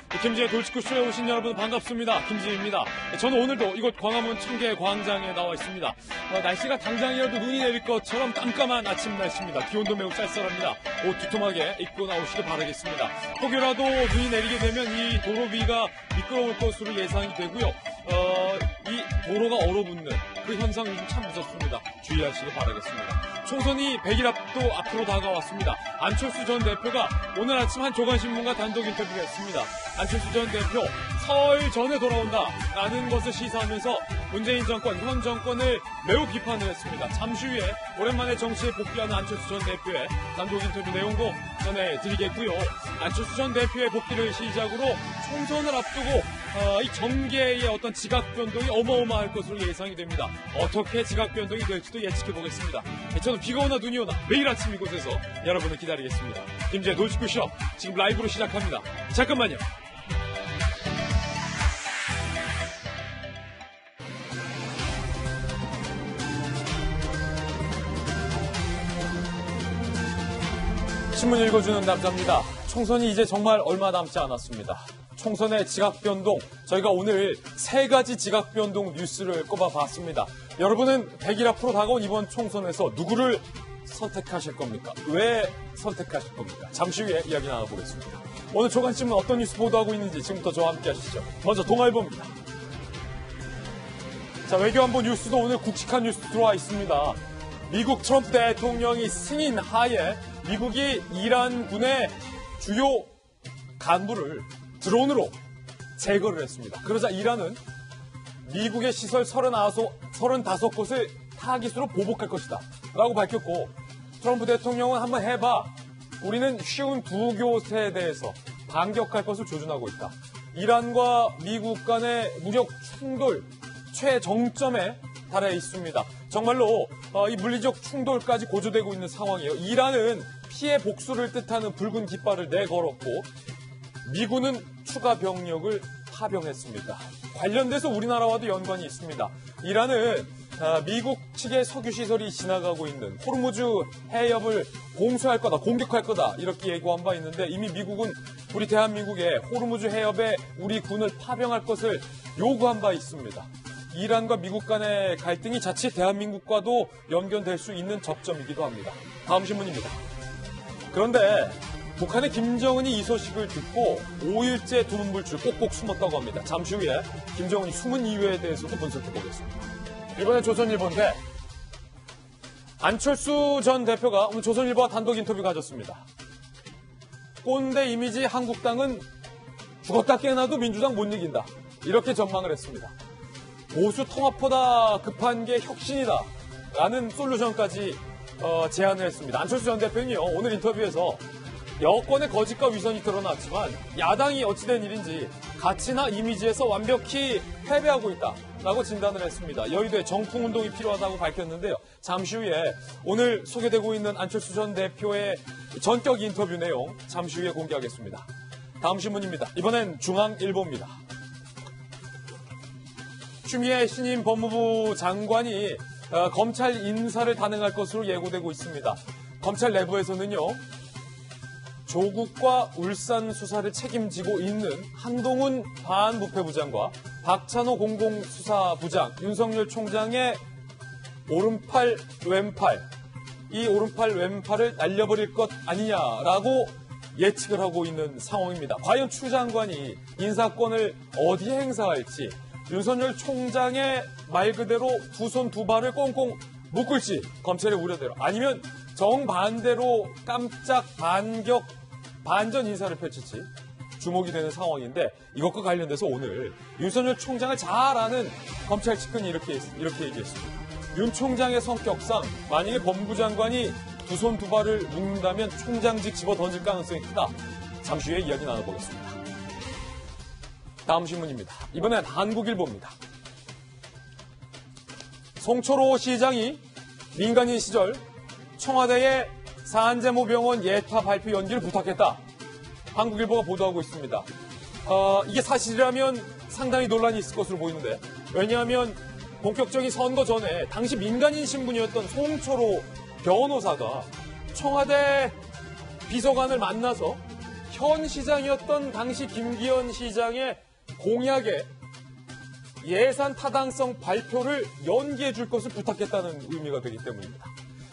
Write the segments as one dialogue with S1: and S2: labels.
S1: 김지의 돌직구쇼에 오신 여러분 반갑습니다. 김지입니다. 저는 오늘도 이곳 광화문 청계광장에 나와 있습니다. 날씨가 당장이라도 눈이 내릴 것처럼 깜깜한 아침 날씨입니다. 기온도 매우 쌀쌀합니다. 옷 두툼하게 입고 나오시길 바라겠습니다. 혹여라도 눈이 내리게 되면 이 도로 위가 미끄러울 것으로 예상이 되고요. 이 도로가 얼어붙는 그 현상 요즘 참 무섭습니다. 주의하시길 바라겠습니다. 총선이 100일 앞으로 다가왔습니다. 안철수 전 대표가 오늘 아침 한 조간신문과 단독 인터뷰를 했습니다. 안철수 전 대표 설 전에 돌아온다라는 것을 시사하면서 문재인 정권, 현 정권을 매우 비판을 했습니다. 잠시 후에 오랜만에 정치에 복귀하는 안철수 전 대표의 단독 인터뷰 내용도 전해드리겠고요. 안철수 전 대표의 복귀를 시작으로 총선을 앞두고 이 정계의 어떤 지각 변동이 어마어마할 것으로 예상이 됩니다. 어떻게 지각 변동이 될지도 예측해 보겠습니다. 저는 비가 오나 눈이 오나 매일 아침 이곳에서 여러분을 기다리겠습니다. 김지의 돌직구쇼 지금 라이브로 시작합니다. 잠깐만요. 신문 읽어주는 남자입니다. 총선이 이제 정말 얼마 남지 않았습니다. 총선의 지각변동, 저희가 오늘 3가지 지각변동 뉴스를 꼽아봤습니다. 여러분은 100일 앞으로 다가온 이번 총선에서 누구를 선택하실 겁니까? 왜 선택하실 겁니까? 잠시 후에 이야기 나눠보겠습니다. 오늘 조간신문 어떤 뉴스 보도하고 있는지 지금부터 저와 함께 하시죠. 먼저 동아일보입니다. 자, 외교안보 뉴스도 오늘 굵직한 뉴스 들어와 있습니다. 미국 트럼프 대통령이 승인 하에 미국이 이란군의 주요 간부를 드론으로 제거를 했습니다. 그러자 이란은 미국의 시설 35곳을 타깃으로 보복할 것이다 라고 밝혔고, 트럼프 대통령은 한번 해봐, 우리는 쉬운 부교세에 대해서 반격할 것을 조준하고 있다. 이란과 미국 간의 무력 충돌 최정점에 달해 있습니다. 정말로 이 물리적 충돌까지 고조되고 있는 상황이에요. 이란은 피해 복수를 뜻하는 붉은 깃발을 내걸었고, 미군은 추가 병력을 파병했습니다. 관련돼서 우리나라와도 연관이 있습니다. 이란은 미국 측의 석유 시설이 지나가고 있는 호르무즈 해협을 공수할 거다, 공격할 거다 이렇게 예고한 바 있는데, 이미 미국은 우리 대한민국의 호르무즈 해협에 우리 군을 파병할 것을 요구한 바 있습니다. 이란과 미국 간의 갈등이 자칫 대한민국과도 연결될 수 있는 접점이기도 합니다. 다음 신문입니다. 그런데 북한의 김정은이 이 소식을 듣고 5일째 두문불출 꼭꼭 숨었다고 합니다. 잠시 후에 김정은이 숨은 이유에 대해서도 분석해보겠습니다. 이번엔 조선일보인데, 안철수 전 대표가 오늘 조선일보와 단독 인터뷰 가졌습니다. 꼰대 이미지 한국당은 죽었다 깨어나도 민주당 못 이긴다, 이렇게 전망을 했습니다. 보수 통합보다 급한 게 혁신이다 라는 솔루션까지 제안을 했습니다. 안철수 전 대표는요, 오늘 인터뷰에서 여권의 거짓과 위선이 드러났지만 야당이 어찌된 일인지 가치나 이미지에서 완벽히 패배하고 있다라고 진단을 했습니다. 여의도에 정풍운동이 필요하다고 밝혔는데요. 잠시 후에 오늘 소개되고 있는 안철수 전 대표의 전격 인터뷰 내용 잠시 후에 공개하겠습니다. 다음 신문입니다. 이번엔 중앙일보입니다. 추미애 신임 법무부 장관이 검찰 인사를 단행할 것으로 예고되고 있습니다. 검찰 내부에서는요, 조국과 울산 수사를 책임지고 있는 한동훈 반부패부장과 박찬호 공공수사부장, 윤석열 총장의 오른팔 왼팔, 이 오른팔 왼팔을 날려버릴 것 아니냐라고 예측을 하고 있는 상황입니다. 과연 추 장관이 인사권을 어디에 행사할지, 윤석열 총장의 말 그대로 두 손 두 발을 꽁꽁 묶을지 검찰의 우려대로, 아니면 정반대로 깜짝 반격 반전 인사를 펼칠지 주목이 되는 상황인데, 이것과 관련돼서 오늘 윤석열 총장을 잘 아는 검찰 측근이 이렇게 얘기했습니다. 윤 총장의 성격상 만약에 법무부 장관이 두 손 두 발을 묶는다면 총장직 집어 던질 가능성이 크다. 잠시 후에 이야기 나눠보겠습니다. 다음 신문입니다. 이번엔 한국일보입니다. 송철호 시장이 민간인 시절 청와대에 산재모병원 예타 발표 연기를 부탁했다. 한국일보가 보도하고 있습니다. 이게 사실이라면 상당히 논란이 있을 것으로 보이는데, 왜냐하면 본격적인 선거 전에 당시 민간인 신분이었던 송철호 변호사가 청와대 비서관을 만나서 현 시장이었던 당시 김기현 시장의 공약에 예산 타당성 발표를 연기해 줄 것을 부탁했다는 의미가 되기 때문입니다.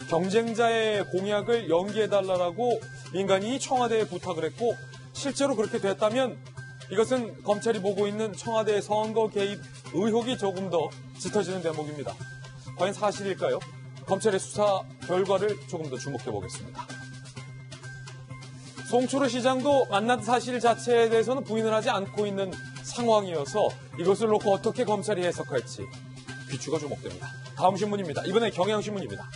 S1: 경쟁자의 공약을 연기해달라고 민간인이 청와대에 부탁을 했고 실제로 그렇게 됐다면 이것은 검찰이 보고 있는 청와대의 선거 개입 의혹이 조금 더 짙어지는 대목입니다. 과연 사실일까요? 검찰의 수사 결과를 조금 더 주목해 보겠습니다. 송철호 시장도 만난 사실 자체에 대해서는 부인을 하지 않고 있는 상황이어서 이것을 놓고 어떻게 검찰이 해석할지 귀추가 주목됩니다. 다음 신문입니다. 이번엔 경향신문입니다.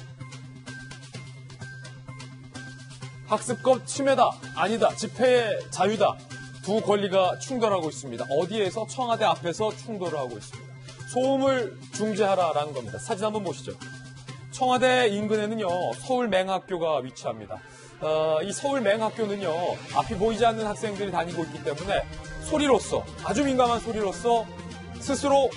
S1: 학습법 침해다, 아니다, 집회의 자유다. 두 권리가 충돌하고 있습니다. 어디에서? 청와대 앞에서 충돌을 하고 있습니다. 소음을 중재하라라는 겁니다. 사진 한번 보시죠. 청와대 인근에는요, 서울 맹학교가 위치합니다. 이 서울 맹학교는요, 앞이 보이지 않는 학생들이 다니고 있기 때문에 소리로서, 아주 민감한 소리로서 스스로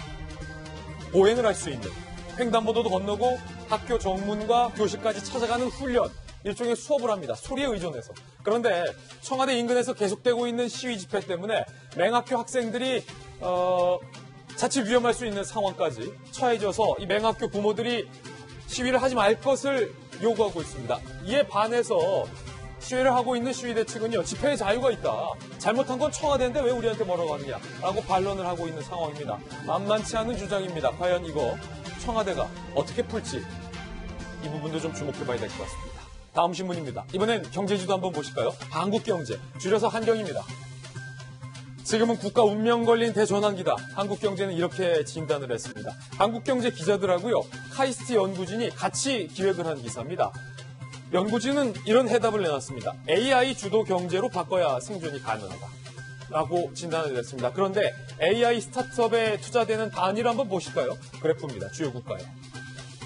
S1: 보행을 할 수 있는, 횡단보도도 건너고 학교 정문과 교실까지 찾아가는 훈련, 일종의 수업을 합니다. 소리에 의존해서. 그런데 청와대 인근에서 계속되고 있는 시위 집회 때문에 맹학교 학생들이 자칫 위험할 수 있는 상황까지 처해져서 이 맹학교 부모들이 시위를 하지 말 것을 요구하고 있습니다. 이에 반해서 시위를 하고 있는 시위대 측은요, 집회의 자유가 있다. 잘못한 건 청와대인데 왜 우리한테 뭐라고 하느냐 라고 반론을 하고 있는 상황입니다. 만만치 않은 주장입니다. 과연 이거 청와대가 어떻게 풀지 이 부분도 좀 주목해봐야 될 것 같습니다. 다음 신문입니다. 이번엔 경제지도 한번 보실까요? 한국경제, 줄여서 한경입니다. 지금은 국가 운명 걸린 대전환기다. 한국경제는 이렇게 진단을 했습니다. 한국경제 기자들하고요, 카이스트 연구진이 같이 기획을 한 기사입니다. 연구진은 이런 해답을 내놨습니다. AI 주도 경제로 바꿔야 생존이 가능하다 라고 진단을 했습니다. 그런데 AI 스타트업에 투자되는 단위를 한번 보실까요? 그래프입니다. 주요 국가에.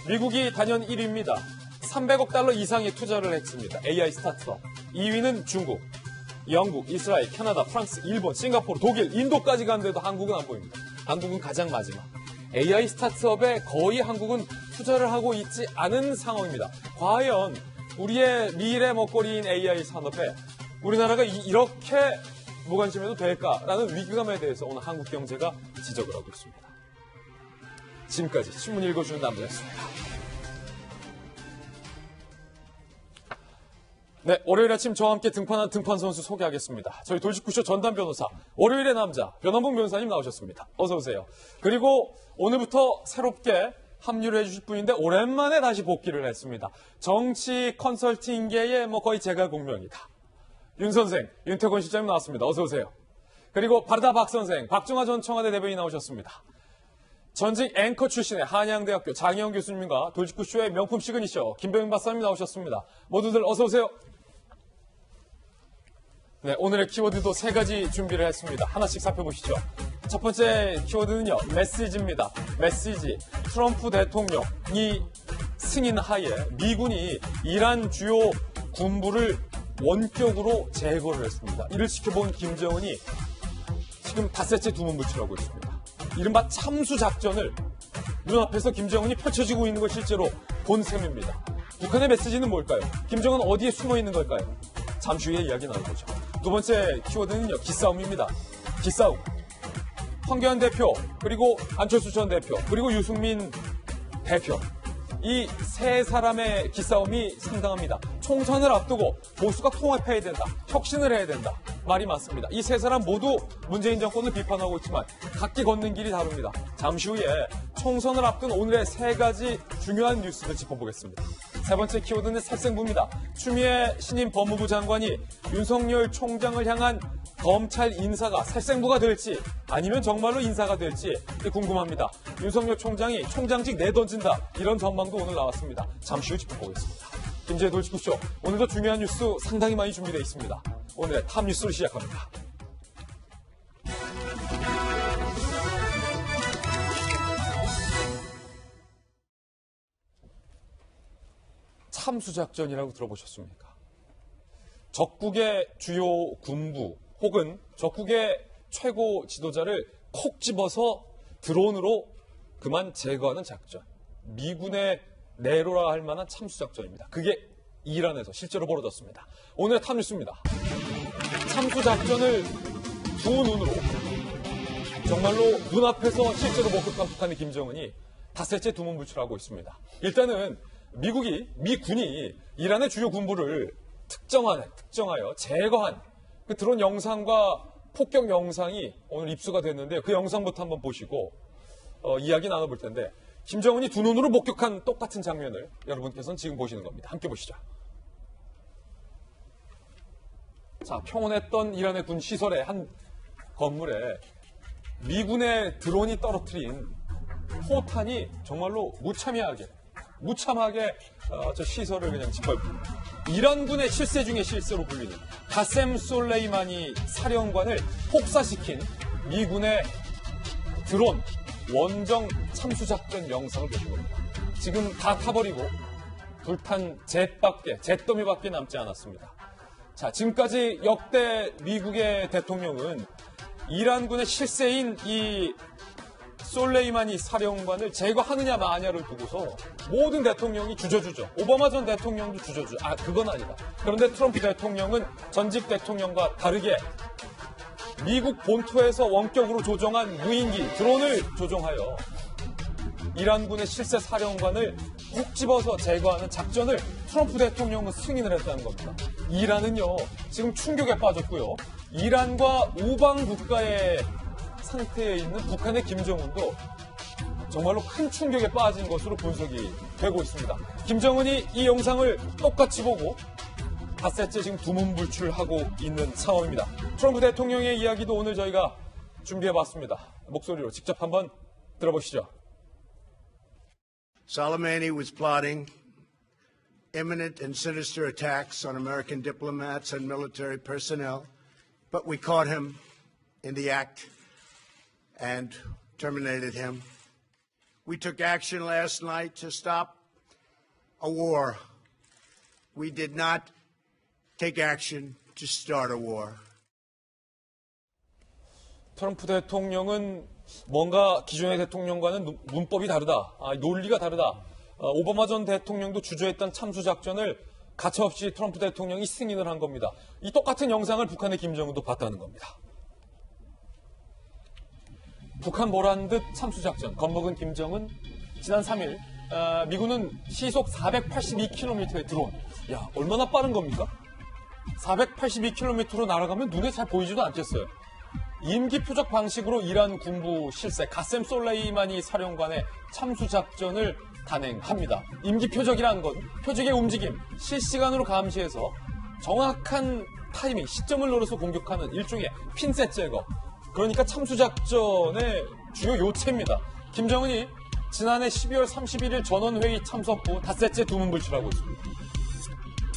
S1: 미국이 단연 1위입니다. 300억 달러 이상의 투자를 했습니다. AI 스타트업. 2위는 중국, 영국, 이스라엘, 캐나다, 프랑스, 일본, 싱가포르, 독일, 인도까지 갔는데도 한국은 안 보입니다. 한국은 가장 마지막. AI 스타트업에 거의 한국은 투자를 하고 있지 않은 상황입니다. 과연 우리의 미래 먹거리인 AI 산업에 우리나라가 이렇게 무관심해도 될까라는 위기감에 대해서 오늘 한국경제가 지적을 하고 있습니다. 지금까지 신문 읽어주는 남자였습니다. 네, 월요일 아침 저와 함께 등판한 등판 선수 소개하겠습니다. 저희 돌직구쇼 전담 변호사, 월요일의 남자, 변원봉 변호사님 나오셨습니다. 어서 오세요. 그리고 오늘부터 새롭게 합류를 해주실 분인데 오랜만에 다시 복귀를 했습니다. 정치 컨설팅계의 거의 제가 공명이다. 윤 선생, 윤태권 실장님 나왔습니다. 어서 오세요. 그리고 바르다 박 선생, 박중하 전 청와대 대변인 나오셨습니다. 전직 앵커 출신의 한양대학교 장혜영 교수님과 돌직구쇼의 명품 시그니처 김병민 박사님 나오셨습니다. 모두들 어서 오세요. 네, 오늘의 키워드도 세 가지 준비를 했습니다. 하나씩 살펴보시죠. 첫 번째 키워드는요, 메시지입니다. 메시지. 트럼프 대통령이 승인하에 미군이 이란 주요 군부를 원격으로 제거를 했습니다. 이를 지켜본 김정은이 지금 닷새째 두문불출을 하고 있습니다. 이른바 참수작전을 눈앞에서 김정은이 펼쳐지고 있는 걸 실제로 본 셈입니다. 북한의 메시지는 뭘까요? 김정은 어디에 숨어 있는 걸까요? 잠시 후에 이야기 나눠보죠. 두 번째 키워드는요, 기싸움입니다. 기싸움. 황교안 대표, 그리고 안철수 전 대표, 그리고 유승민 대표. 이 세 사람의 기싸움이 상당합니다. 총선을 앞두고 보수가 통합해야 된다. 혁신을 해야 된다. 말이 맞습니다. 이 세 사람 모두 문재인 정권을 비판하고 있지만 각기 걷는 길이 다릅니다. 잠시 후에 총선을 앞둔 오늘의 세 가지 중요한 뉴스를 짚어보겠습니다. 세 번째 키워드는 살생부입니다. 추미애 신임 법무부 장관이 윤석열 총장을 향한 검찰 인사가 살생부가 될지 아니면 정말로 인사가 될지 궁금합니다. 윤석열 총장이 총장직 내던진다. 이런 전망도 오늘 나왔습니다. 잠시 후 짚어보겠습니다. 김재의 돌직구쇼. 오늘도 중요한 뉴스 상당히 많이 준비되어 있습니다. 오늘의 탑 뉴스를 시작합니다. 참수작전이라고 들어보셨습니까? 적국의 주요 군부 혹은 적국의 최고 지도자를 콕 집어서 드론으로 그만 제거하는 작전. 미군의 내로라 할 만한 참수작전입니다. 그게 이란에서 실제로 벌어졌습니다. 오늘의 탑뉴스입니다. 참수작전을 두 눈으로 정말로 눈앞에서 실제로 목격한 북한의 김정은이 닷새째 두문불출하고 있습니다. 일단은 미군이 이란의 주요 군부를 특정하여 제거한 그 드론 영상과 폭격 영상이 오늘 입수가 됐는데 그 영상부터 한번 보시고 이야기 나눠볼 텐데 김정은이 두 눈으로 목격한 똑같은 장면을 여러분께서는 지금 보시는 겁니다. 함께 보시죠. 자, 평온했던 이란의 군 시설의 한 건물에 미군의 드론이 떨어뜨린 포탄이 정말로 무참하게 저 시설을 그냥 짓밟고 이란군의 실세 중에 실세로 불리는 가셈 솔레이마니 사령관을 폭사시킨 미군의 드론 원정 참수작전 영상을 보신 겁니다. 지금 다 타버리고 불탄 잿더미밖에 남지 않았습니다. 자, 지금까지 역대 미국의 대통령은 이란군의 실세인 이 솔레이마니 사령관을 제거하느냐 마냐를 두고서 모든 대통령이 주저주저. 오바마 전 대통령도 주저주저. 그건 아니다. 그런데 트럼프 대통령은 전직 대통령과 다르게 미국 본토에서 원격으로 조종한 무인기 드론을 조종하여 이란군의 실세 사령관을 콕 집어서 제거하는 작전을 트럼프 대통령은 승인을 했다는 겁니다. 이란은요, 지금 충격에 빠졌고요. 이란과 우방 국가의 상태에 있는 북한의 김정은도 정말로 큰 충격에 빠진 것으로 분석이 되고 있습니다. 김정은이 이 영상을 똑같이 보고 닷새째 지금 두문불출하고 있는 상황입니다. 트럼프 대통령의 이야기도 오늘 저희가 준비해봤습니다. 목소리로 직접 한번 들어보시죠.
S2: Soleimani was plotting imminent and sinister attacks on American diplomats and military personnel, but we caught him in the act and terminated him. We took action last night to stop a war. We did not take action to start a war.
S1: 트럼프 대통령은 뭔가 기존의 대통령과는 문법이 다르다. 논리가 다르다. 오바마 전 대통령도 주저했던 참수작전을 가차없이 트럼프 대통령이 승인을 한 겁니다. 이 똑같은 영상을 북한의 김정은도 봤다는 겁니다. 북한 보란 듯 참수작전, 겁먹은 김정은. 지난 3일 미군은 시속 482km의 드론. 야, 얼마나 빠른 겁니까? 482km로 날아가면 눈에 잘 보이지도 않겠어요. 임기 표적 방식으로 이란 군부 실세 가셈 솔레이마니 사령관의 참수작전을 단행합니다. 임기 표적이라는 건 표적의 움직임, 실시간으로 감시해서 정확한 타이밍, 시점을 노려서 공격하는 일종의 핀셋 제거. 그러니까 참수작전의 주요 요체입니다. 김정은이 지난해 12월 31일 전원회의 참석 후 닷새째 두문불출하고 있습니다.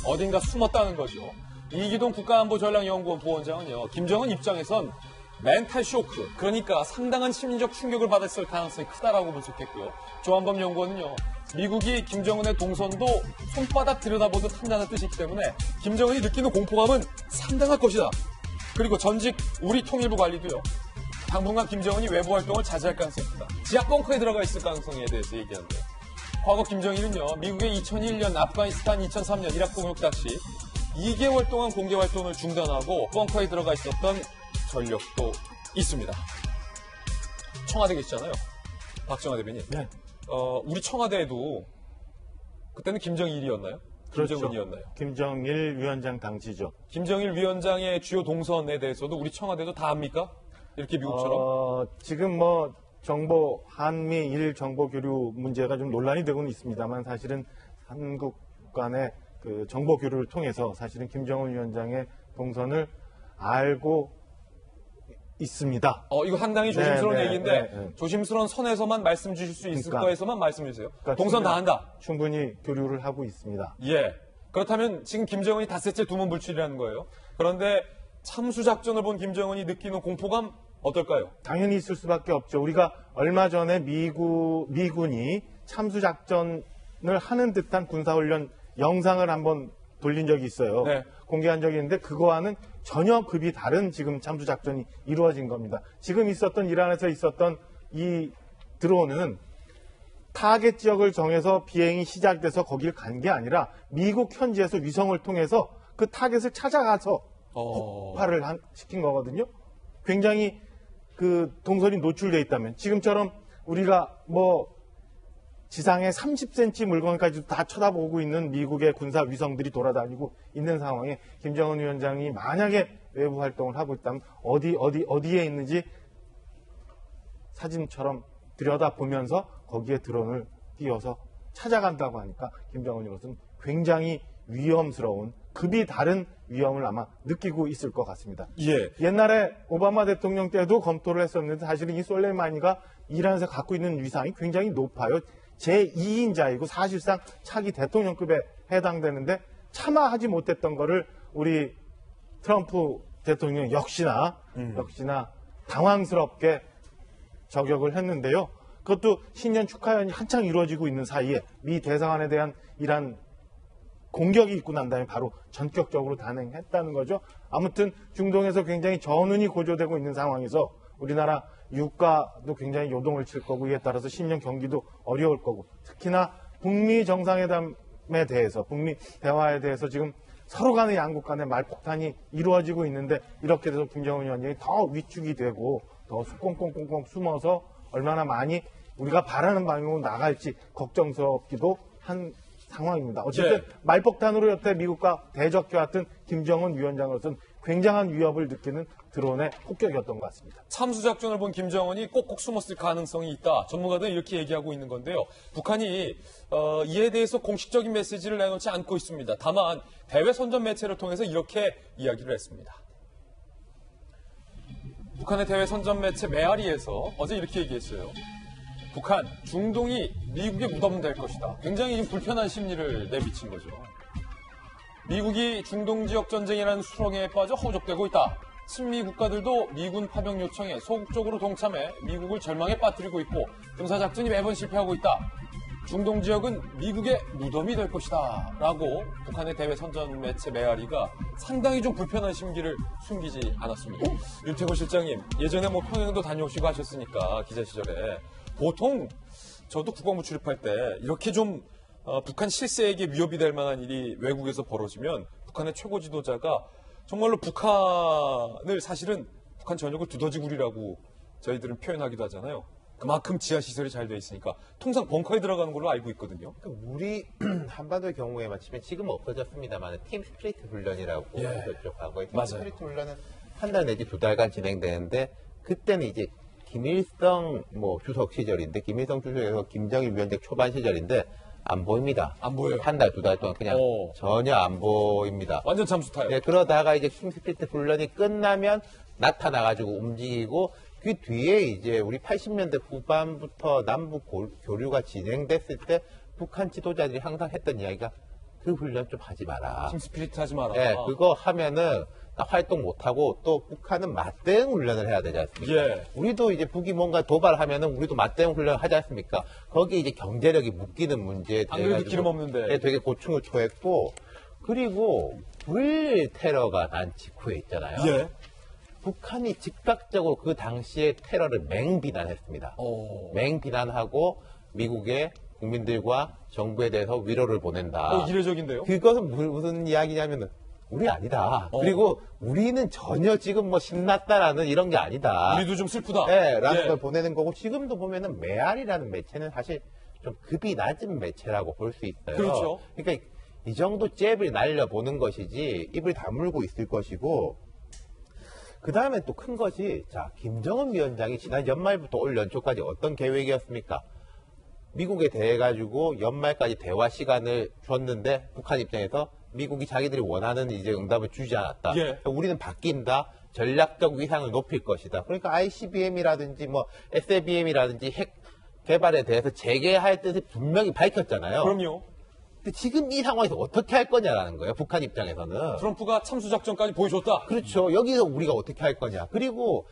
S1: 어딘가 숨었다는 거죠. 이기동 국가안보전략연구원 부원장은요, 김정은 입장에선 멘탈 쇼크, 그러니까 상당한 심리적 충격을 받았을 가능성이 크다라고 분석했고요. 조한범 연구원은요, 미국이 김정은의 동선도 손바닥 들여다보듯 한다는 뜻이기 때문에 김정은이 느끼는 공포감은 상당할 것이다. 그리고 전직 우리 통일부 관리도요, 당분간 김정은이 외부 활동을 자제할 가능성이 크다. 지하 벙커에 들어가 있을 가능성에 대해서 얘기하는데요. 과거 김정일은요, 미국의 2001년 아프가니스탄, 2003년 이라크 공격 당시 2개월 동안 공개 활동을 중단하고 벙커에 들어가 있었던 전력도 있습니다. 청와대 계시잖아요. 박정화 대변인.
S3: 네.
S1: 우리 청와대에도 그때는 김정일이었나요?
S3: 그렇죠.
S1: 김정은이었나요?
S3: 김정일 위원장 당시죠.
S1: 김정일 위원장의 주요 동선에 대해서도 우리 청와대도 다 압니까? 이렇게 미국처럼?
S3: 지금 정보, 한미일 정보 교류 문제가 좀 논란이 되고는 있습니다만 사실은 한국 간의 그 정보 교류를 통해서 사실은 김정은 위원장의 동선을 알고 있습니다.
S1: 이거 상당히 조심스러운 얘기인데
S3: 네.
S1: 조심스러운 선에서만 말씀 주실 수 있을 거에서만 말씀해 주세요.
S3: 그러니까
S1: 동선 다 한다.
S3: 충분히 교류를 하고 있습니다.
S1: 예. 그렇다면 지금 김정은이 닷새째 두문불출이라는 거예요. 그런데 참수작전을 본 김정은이 느끼는 공포감 어떨까요?
S3: 당연히 있을 수밖에 없죠. 우리가 얼마 전에 미군이 참수작전을 하는 듯한 군사훈련 영상을 한번 돌린 적이 있어요.
S1: 네.
S3: 공개한 적이 있는데 그거와는 전혀 급이 다른 지금 참수작전이 이루어진 겁니다. 지금 이란에서 있었던 이 드론은 타겟 지역을 정해서 비행이 시작돼서 거길 간 게 아니라 미국 현지에서 위성을 통해서 그 타겟을 찾아가서 폭발을 시킨 거거든요. 굉장히 그 동선이 노출돼 있다면 지금처럼 우리가 뭐 지상에 30cm 물건까지도 다 쳐다보고 있는 미국의 군사 위성들이 돌아다니고 있는 상황에 김정은 위원장이 만약에 외부 활동을 하고 있다면 어디에 있는지 사진처럼 들여다보면서 거기에 드론을 띄워서 찾아간다고 하니까 김정은으로서는 굉장히 위험스러운 급이 다른 위험을 아마 느끼고 있을 것 같습니다.
S1: 예.
S3: 옛날에 오바마 대통령 때도 검토를 했었는데 사실은 이 솔레이마니가 이란에서 갖고 있는 위상이 굉장히 높아요. 제2인자이고 사실상 차기 대통령급에 해당되는데 차마 하지 못했던 거를 우리 트럼프 대통령 역시나 당황스럽게 저격을 했는데요. 그것도 신년 축하연이 한창 이루어지고 있는 사이에 미 대사관에 대한 이란 공격이 있고 난 다음에 바로 전격적으로 단행했다는 거죠. 아무튼 중동에서 굉장히 전운이 고조되고 있는 상황에서 우리나라 유가도 굉장히 요동을 칠 거고 이에 따라서 신년 경기도 어려울 거고 특히나 북미 정상회담에 대해서 북미 대화에 대해서 지금 서로 간의 양국 간의 말폭탄이 이루어지고 있는데 이렇게 돼서 김정은 위원장이 더 위축이 되고 더 꽁꽁꽁꽁 숨어서 얼마나 많이 우리가 바라는 방향으로 나갈지 걱정스럽기도 한 상황입니다. 어쨌든 말폭탄으로 여태 미국과 대적해왔던 김정은 위원장으로서는 굉장한 위협을 느끼는 드론의 폭격이었던 것 같습니다.
S1: 참수작전을 본 김정은이 꼭꼭 숨었을 가능성이 있다. 전문가들은 이렇게 얘기하고 있는 건데요. 북한이 이에 대해서 공식적인 메시지를 내놓지 않고 있습니다. 다만 대외 선전 매체를 통해서 이렇게 이야기를 했습니다. 북한의 대외 선전 매체 메아리에서 어제 이렇게 얘기했어요. 북한, 중동이 미국의 무덤 될 것이다. 굉장히 불편한 심리를 내비친 거죠. 미국이 중동 지역 전쟁이라는 수렁에 빠져 허우적대고 있다. 친미 국가들도 미군 파병 요청에 소극적으로 동참해 미국을 절망에 빠뜨리고 있고 군사작전이 매번 실패하고 있다. 중동 지역은 미국의 무덤이 될 것이다. 라고 북한의 대외 선전 매체 메아리가 상당히 좀 불편한 심기를 숨기지 않았습니다. 윤태곤 실장님, 예전에 뭐 평양도 다녀오시고 하셨으니까 기자 시절에 보통 저도 국방부 출입할 때 이렇게 좀 북한 실세에게 위협이 될 만한 일이 외국에서 벌어지면 북한의 최고 지도자가 정말로 북한을 사실은 북한 전역을 두더지구리라고 저희들은 표현하기도 하잖아요. 그만큼 지하시설이 잘 돼 있으니까 통상 벙커에 들어가는 걸로 알고 있거든요.
S4: 우리 한반도의 경우에 마치면 지금은 없어졌습니다만 팀 스프리트 훈련이라고 그쪽 과거에 팀 스프리트 훈련은 한 달 내지 2달간 진행되는데 그때는 이제 김일성 주석 시절인데 김일성 주석에서 김정일 위원장 초반 시절인데 안 보입니다.
S1: 안 보여요.
S4: 한 달, 2달 동안 그냥 전혀 안 보입니다.
S1: 완전 잠수타요.
S4: 네, 그러다가 이제 팀 스프리트 훈련이 끝나면 나타나가지고 움직이고 그 뒤에 이제 우리 80년대 후반부터 남북 교류가 진행됐을 때 북한 지도자들이 항상 했던 이야기가 그 훈련 좀 하지 마라.
S1: 팀 스피릿 하지 마라.
S4: 네, 그거 하면은 활동 못하고 또 북한은 맞대응 훈련을 해야 되지 않습니까?
S1: 예.
S4: 우리도 이제 북이 뭔가 도발하면은 우리도 맞대응 훈련을 하지 않습니까? 거기에 이제 경제력이 묶이는 문제에
S1: 안 그래도
S4: 대해서
S1: 기름 없는데.
S4: 되게 고충을 토했고 그리고 9.11 테러가 난 직후에 있잖아요.
S1: 예.
S4: 북한이 즉각적으로 그 당시의 테러를 맹비난했습니다. 맹비난하고 미국의 국민들과 정부에 대해서 위로를 보낸다.
S1: 이례적인데요?
S4: 그것은 무슨 이야기냐면은 우리 아니다. 그리고 우리는 전혀 지금 신났다라는 이런 게 아니다.
S1: 우리도 좀 슬프다.
S4: 네, 라는
S1: 예.
S4: 걸 보내는 거고 지금도 보면은 메아리라는 매체는 사실 좀 급이 낮은 매체라고 볼 수 있어요.
S1: 그렇죠.
S4: 그러니까 이 정도 잽을 날려보는 것이지 입을 다물고 있을 것이고 그 다음에 또 큰 것이 자 김정은 위원장이 지난 연말부터 올 연초까지 어떤 계획이었습니까? 미국에 대해 가지고 연말까지 대화 시간을 줬는데 북한 입장에서 미국이 자기들이 원하는 이제 응답을 주지 않았다.
S1: 예.
S4: 우리는 바뀐다. 전략적 위상을 높일 것이다. 그러니까 ICBM이라든지 SLBM이라든지 핵 개발에 대해서 재개할 뜻을 분명히 밝혔잖아요.
S1: 그럼요.
S4: 근데 지금 이 상황에서 어떻게 할 거냐라는 거예요. 북한 입장에서는.
S1: 트럼프가 참수작전까지 보여줬다.
S4: 그렇죠. 여기서 우리가 어떻게 할 거냐. 그리고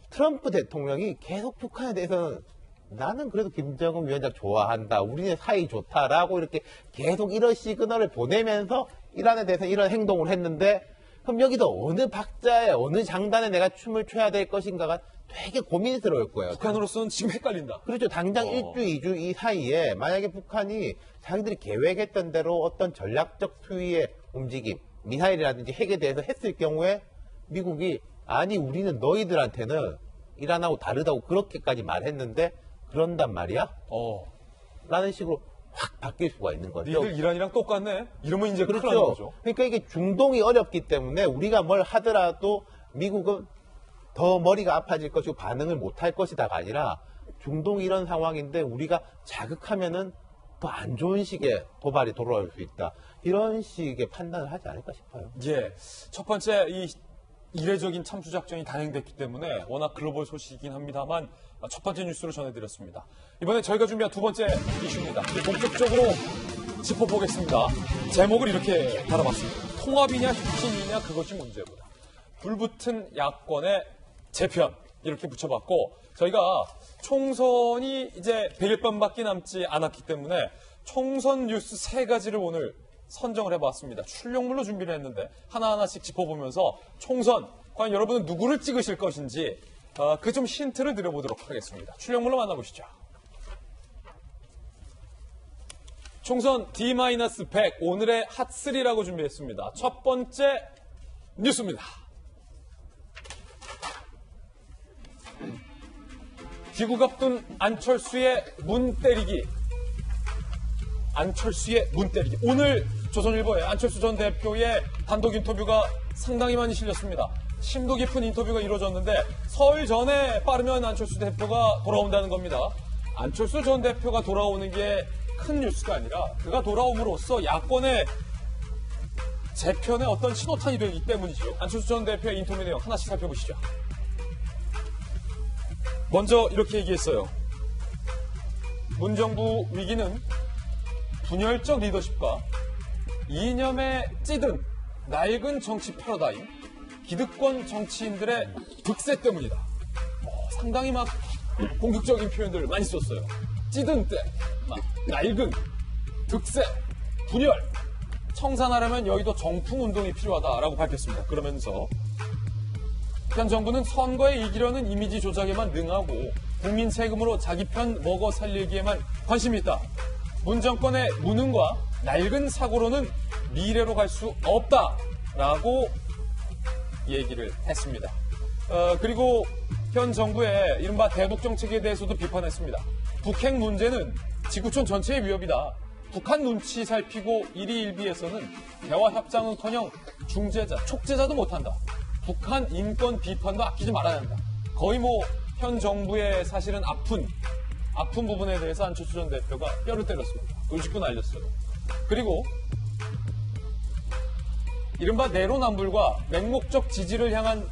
S4: 트럼프 대통령이 계속 북한에 대해서는 나는 그래도 김정은 위원장 좋아한다. 우리는 사이 좋다라고 이렇게 계속 이런 시그널을 보내면서 이란에 대해서 이런 행동을 했는데 그럼 여기서 어느 박자에 어느 장단에 내가 춤을 춰야 될 것인가가 되게 고민스러울 거예요.
S1: 북한으로서는 지금 헷갈린다.
S4: 그렇죠. 당장 1주, 2주 이 사이에 만약에 북한이 자기들이 계획했던 대로 어떤 전략적 수위의 움직임, 미사일이라든지 핵에 대해서 했을 경우에 미국이 아니 우리는 너희들한테는 이란하고 다르다고 그렇게까지 말했는데 그런단 말이야? 라는 식으로 확 바뀔 수가 있는 거죠.
S1: 니들 이란이랑 똑같네? 이러면 이제 큰일 나는
S4: 그렇죠.
S1: 거죠.
S4: 그러니까 이게 중동이 어렵기 때문에 우리가 뭘 하더라도 미국은 더 머리가 아파질 것이고 반응을 못할 것이다가 아니라 중동이 이런 상황인데 우리가 자극하면은 더 안 좋은 식의 도발이 돌아올 수 있다. 이런 식의 판단을 하지 않을까 싶어요.
S1: 예. 첫 번째, 이 이례적인 참수작전이 단행됐기 때문에 워낙 글로벌 소식이긴 합니다만 첫 번째 뉴스로 전해드렸습니다. 이번에 저희가 준비한 두 번째 이슈입니다. 본격적으로 짚어보겠습니다. 제목을 이렇게 달아봤습니다. 통합이냐 혁신이냐 그것이 문제보다. 불붙은 야권의 재편 이렇게 붙여봤고 저희가 총선이 이제 100일밤밖에 남지 않았기 때문에 총선 뉴스 3가지를 오늘 선정을 해봤습니다. 출력물로 준비를 했는데 하나하나씩 짚어보면서 총선 과연 여러분은 누구를 찍으실 것인지 그 좀 힌트를 드려보도록 하겠습니다. 출력물로 만나보시죠. 총선 D-100 오늘의 핫3라고 준비했습니다. 첫 번째 뉴스입니다. 귀국 앞둔 안철수의 문 때리기. 안철수의 문 때리기. 오늘 조선일보에 안철수 전 대표의 단독 인터뷰가 상당히 많이 실렸습니다. 심도 깊은 인터뷰가 이루어졌는데 설 전에 빠르면 안철수 대표가 돌아온다는 겁니다. 안철수 전 대표가 돌아오는 게 큰 뉴스가 아니라 그가 돌아옴으로써 야권의 재편의 어떤 신호탄이 되기 때문이죠. 안철수 전 대표의 인터뷰 내용 하나씩 살펴보시죠. 먼저 이렇게 얘기했어요. 문정부 위기는 분열적 리더십과 이념에 찌든 낡은 정치 패러다임, 기득권 정치인들의 득세 때문이다. 상당히 막 공격적인 표현들을 많이 썼어요. 찌든 때, 막 낡은, 득세, 분열. 청산하려면 여의도 정풍운동이 필요하다라고 밝혔습니다. 그러면서 현 정부는 선거에 이기려는 이미지 조작에만 능하고 국민 세금으로 자기 편 먹어 살리기에만 관심이 있다. 문 정권의 무능과 낡은 사고로는 미래로 갈 수 없다라고 얘기를 했습니다. 그리고 현 정부의 이른바 대북 정책에 대해서도 비판했습니다. 북핵 문제는 지구촌 전체의 위협이다. 북한 눈치 살피고 일희일비해서는 대화 협상은커녕 중재자, 촉재자도 못한다. 북한 인권 비판도 아끼지 말아야 한다. 거의 뭐 현 정부의 사실은 아픈 부분에 대해서 안철수 전 대표가 뼈를 때렸습니다. 돌직구 날렸어요. 그리고 이른바 내로남불과 맹목적 지지를 향한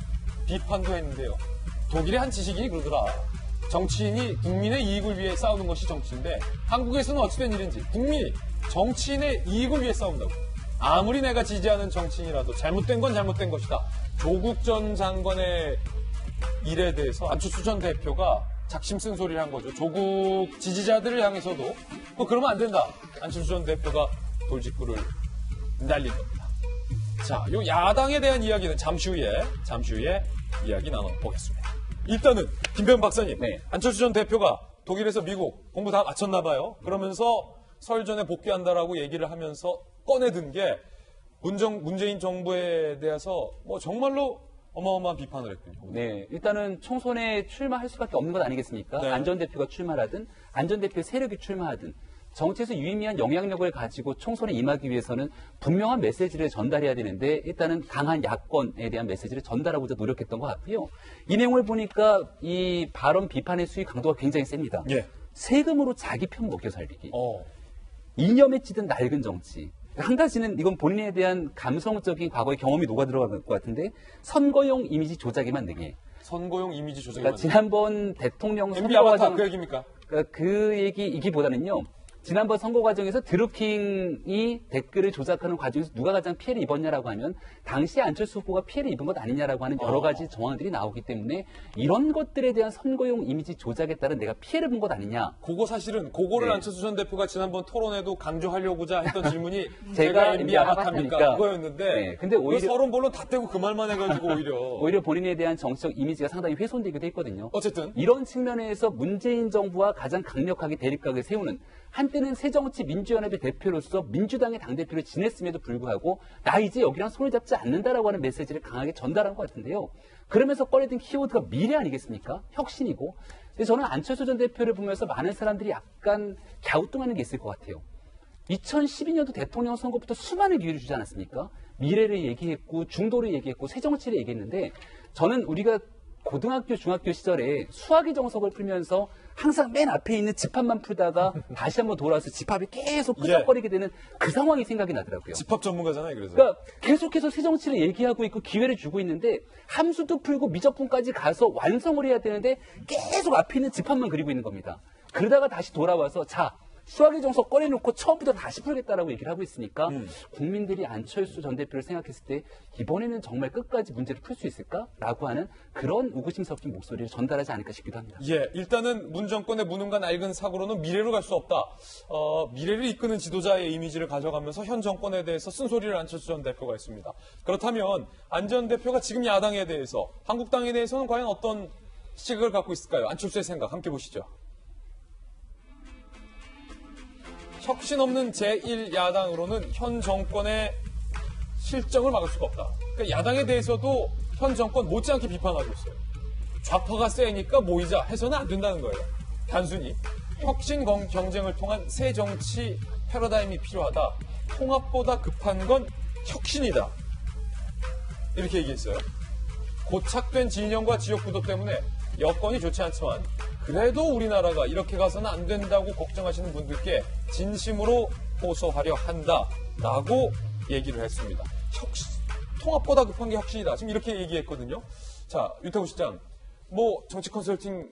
S1: 비판도 했는데요. 독일의 한 지식인이 그러더라. 정치인이 국민의 이익을 위해 싸우는 것이 정치인데 한국에서는 어찌된 일인지 국민이 정치인의 이익을 위해 싸운다고. 아무리 내가 지지하는 정치인이라도 잘못된 건 잘못된 것이다. 조국 전 장관의 일에 대해서 안철수 전 대표가 작심 쓴 소리를 한 거죠. 조국 지지자들을 향해서도 뭐 그러면 안 된다. 안철수 전 대표가 돌직구를 날린 겁니다. 자, 요 야당에 대한 이야기는 잠시 후에 이야기 나눠보겠습니다. 일단은 김병 박사님,
S5: 네.
S1: 안철수 전 대표가 독일에서 미국 공부 다 마쳤나 봐요. 그러면서 설 전에 복귀한다라고 얘기를 하면서 꺼내든 게 문재인 정부에 대해서 뭐 정말로 어마어마한 비판을 했군요.
S5: 네, 일단은 총선에 출마할 수밖에 없는 것 아니겠습니까?
S1: 네.
S5: 안 전 대표가 출마하든 안 전 대표 세력이 출마하든 정치에서 유의미한 영향력을 가지고 총선에 임하기 위해서는 분명한 메시지를 전달해야 되는데 일단은 강한 야권에 대한 메시지를 전달하고자 노력했던 것 같고요. 이 내용을 보니까 이 발언 비판의 수위 강도가 굉장히 셉니다.
S1: 예.
S5: 세금으로 자기 편 먹여 살리기.
S1: 어.
S5: 이념에 찌든 낡은 정치. 한 가지는 이건 본인에 대한 감성적인 과거의 경험이 녹아 들어갈 것 같은데 선거용 이미지 조작에만 능해.
S1: 선거용 이미지 조작이
S5: 그러니까 지난번 대통령
S1: MB
S5: 선거
S1: 아바타
S5: 과정
S1: 그 얘기입니까?
S5: 그 얘기보다는요. 지난번 선거 과정에서 드루킹이 댓글을 조작하는 과정에서 누가 가장 피해를 입었냐라고 하면 당시 안철수 후보가 피해를 입은 것 아니냐라고 하는 여러 가지 정황들이 나오기 때문에 이런 것들에 대한 선거용 이미지 조작에 따른 내가 피해를 본 것 아니냐.
S1: 그거를
S5: 네.
S1: 안철수 전 대표가 지난번 토론에도 강조하려고자 했던 질문이
S5: 제가
S1: MB 아바타입니까?
S5: 아바타입니까?
S1: 그거였는데
S5: 네, 근데 오히려-
S1: 그 서론 본론 다 떼고 그 말만 해가지고
S5: 오히려 본인에 대한 정치적 이미지가 상당히 훼손되기도 했거든요.
S1: 어쨌든
S5: 이런 측면에서 문재인 정부와 가장 강력하게 대립각을 세우는 한쪽 한때는 새정치민주연합의 대표로서 민주당의 당대표를 지냈음에도 불구하고 나 이제 여기랑 손을 잡지 않는다라고 하는 메시지를 강하게 전달한 것 같은데요. 그러면서 꺼내든 키워드가 미래 아니겠습니까? 혁신이고. 근데 저는 안철수 전 대표를 보면서 많은 사람들이 약간 갸우뚱하는 게 있을 것 같아요. 2012년도 대통령 선거부터 수많은 기회를 주지 않았습니까? 미래를 얘기했고 중도를 얘기했고 새정치를 얘기했는데 저는 우리가 고등학교, 중학교 시절에 수학의 정석을 풀면서 항상 맨 앞에 있는 집합만 풀다가 다시 한번 돌아와서 집합이 계속 끄적거리게 되는 그 상황이 생각이 나더라고요.
S1: 집합 전문가잖아요, 그래서.
S5: 그러니까 계속해서 새정치를 얘기하고 있고 기회를 주고 있는데 함수도 풀고 미적분까지 가서 완성을 해야 되는데 계속 앞에 있는 집합만 그리고 있는 겁니다. 그러다가 다시 돌아와서 자, 수학의 정석 꺼내놓고 처음부터 다시 풀겠다라고 얘기를 하고 있으니까 국민들이 안철수 전 대표를 생각했을 때 이번에는 정말 끝까지 문제를 풀 수 있을까라고 하는 그런 의구심 섞인 목소리를 전달하지 않을까 싶기도 합니다.
S1: 예, 일단은 문 정권의 무능과 낡은 사고로는 미래로 갈 수 없다. 미래를 이끄는 지도자의 이미지를 가져가면서 현 정권에 대해서 쓴소리를 안철수 전 대표가 했습니다. 그렇다면 안 전 대표가 지금 야당에 대해서, 한국당에 대해서는 과연 어떤 시각을 갖고 있을까요? 안철수의 생각 함께 보시죠. 혁신 없는 제1야당으로는 현 정권의 실정을 막을 수가 없다. 그러니까 야당에 대해서도 현 정권 못지않게 비판하고 있어요. 좌파가 세니까 모이자 해서는 안 된다는 거예요. 단순히 혁신 경쟁을 통한 새 정치 패러다임이 필요하다. 통합보다 급한 건 혁신이다. 이렇게 얘기했어요. 고착된 진영과 지역구도 때문에 여건이 좋지 않지만 그래도 우리나라가 이렇게 가서는 안 된다고 걱정하시는 분들께 진심으로 호소하려 한다라고 얘기를 했습니다. 통합보다 급한 게 혁신이다. 지금 이렇게 얘기했거든요. 자, 유태우 시장, 뭐 정치 컨설팅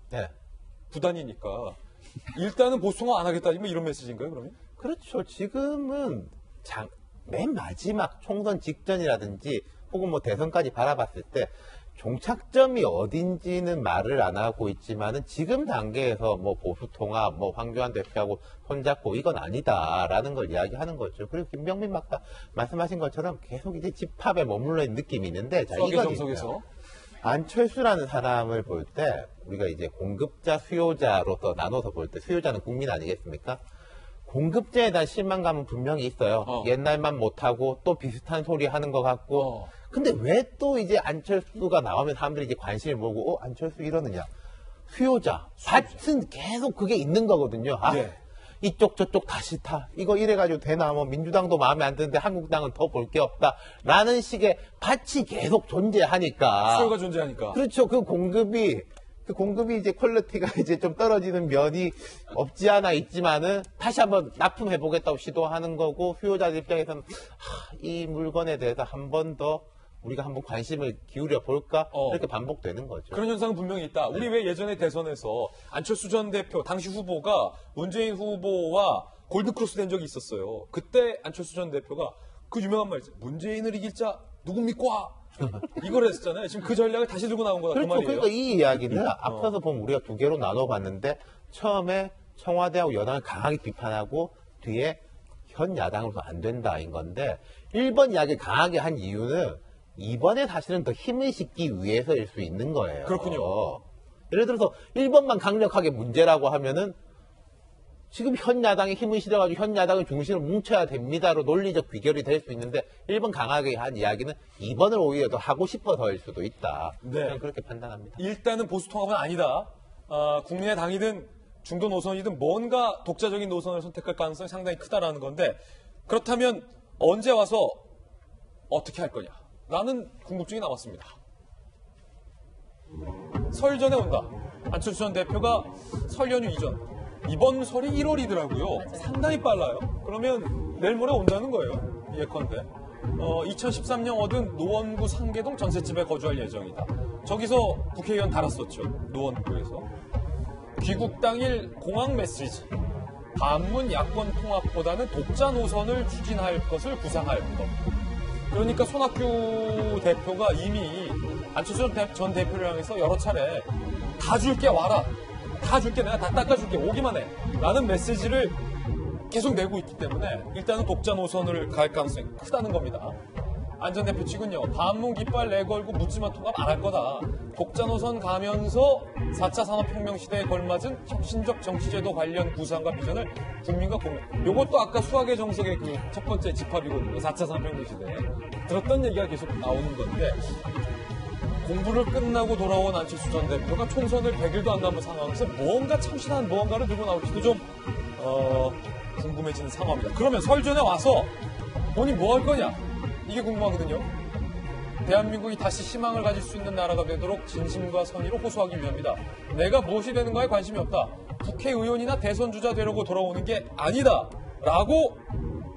S4: 네.
S1: 구단이니까 일단은 보수 통합 안 하겠다. 뭐 이런 메시지인가요, 그러면?
S4: 그렇죠. 지금은 맨 마지막 총선 직전이라든지 혹은 뭐 대선까지 바라봤을 때 종착점이 어딘지는 말을 안 하고 있지만은 지금 단계에서 뭐 보수 통합, 뭐 황교안 대표하고 손잡고 이건 아니다라는 걸 이야기하는 거죠. 그리고 김병민 막다 말씀하신 것처럼 계속 이제 집합에 머물러 있는 느낌이 있는데, 자,
S1: 수학의
S4: 이건
S1: 정석에서
S4: 안철수라는 사람을 볼 때 우리가 이제 공급자, 수요자로서 나눠서 볼 때 수요자는 국민 아니겠습니까? 공급자에 대한 실망감은 분명히 있어요. 옛날만 못하고 또 비슷한 소리 하는 것 같고. 근데 왜 또 이제 안철수가 나오면 사람들이 이제 관심을 모으고, 안철수 이러느냐. 수요자. 밭은 계속 그게 있는 거거든요. 아,
S1: 예.
S4: 이쪽 저쪽 다 싫다. 이거 이래가지고 되나. 뭐 민주당도 마음에 안 드는데 한국당은 더 볼 게 없다. 라는 식의 밭이 계속 존재하니까.
S1: 수요가 존재하니까.
S4: 그렇죠. 그 공급이 이제 퀄리티가 이제 좀 떨어지는 면이 없지 않아 있지만은 다시 한번 납품해보겠다고 시도하는 거고, 수요자들 입장에서는 이 물건에 대해서 한 번 더 우리가 한번 관심을 기울여 볼까? 이렇게 반복되는 거죠.
S1: 그런 현상은 분명히 있다. 우리 왜 예전에 대선에서 안철수 전 대표, 당시 후보가 문재인 후보와 골드크로스 된 적이 있었어요. 그때 안철수 전 대표가 그 유명한 말이죠. 문재인을 이길 자 누굽니까? 이걸 했었잖아요. 지금 그 전략을 다시 들고 나온 거다.
S4: 그렇죠.
S1: 그 말이에요.
S4: 그러니까 이 이야기는 앞서서 보면 우리가 두 개로 나눠봤는데, 처음에 청와대하고 여당을 강하게 비판하고 뒤에 현 야당으로서 안 된다인 건데, 1번 이야기를 강하게 한 이유는 이번에 사실은 더 힘을 싣기 위해서일 수 있는 거예요.
S1: 그렇군요.
S4: 예를 들어서 1번만 강력하게 문제라고 하면은 지금 현 야당에 힘을 실어가지고 현 야당의 중심을 뭉쳐야 됩니다로 논리적 비결이 될 수 있는데, 1번 강하게 한 이야기는 2번을 오히려 더 하고 싶어서일 수도 있다.
S1: 네.
S4: 저는 그렇게 판단합니다.
S1: 일단은 보수 통합은 아니다. 국민의 당이든 중도 노선이든 뭔가 독자적인 노선을 선택할 가능성이 상당히 크다라는 건데, 그렇다면 언제 와서 어떻게 할 거냐? 라는 궁금증이 남았습니다. 설 전에 온다. 안철수 전 대표가 설 연휴 이전. 이번 설이 1월이더라고요. 상당히 빨라요. 그러면 내일 모레 온다는 거예요. 예컨대. 2013년 얻은 노원구 상계동 전셋집에 거주할 예정이다. 저기서 국회의원 달았었죠. 노원구에서. 귀국 당일 공항 메시지. 반문 야권 통합보다는 독자 노선을 추진할 것을 구상할 것. 그러니까 손학규 대표가 이미 안철수 전 대표를 향해서 여러 차례 다 줄게 와라. 다 줄게 내가 다 닦아줄게 오기만 해. 라는 메시지를 계속 내고 있기 때문에 일단은 독자 노선을 갈 가능성이 크다는 겁니다. 안전대표 측은요, 반문 깃발 내걸고 묻지마 통합 안 할 거다. 독자 노선 가면서 4차 산업혁명 시대에 걸맞은 혁신적 정치제도 관련 구상과 비전을 국민과 공유. 요것도 아까 수학의 정석의 그 첫 번째 집합이거든요. 4차 산업혁명 시대에. 들었던 얘기가 계속 나오는 건데, 공부를 끝나고 돌아온 안철수 전 대표가 총선을 100일도 안 남은 상황에서 뭔가 참신한 무언가를 들고 나올지도 좀 궁금해지는 상황입니다. 그러면 설 전에 와서 본인 뭐 할 거냐? 이게 궁금하거든요. 대한민국이 다시 희망을 가질 수 있는 나라가 되도록 진심과 선의로 호소하기 위함이다. 내가 무엇이 되는가에 관심이 없다. 국회의원이나 대선 주자 되려고 돌아오는 게 아니다. 라고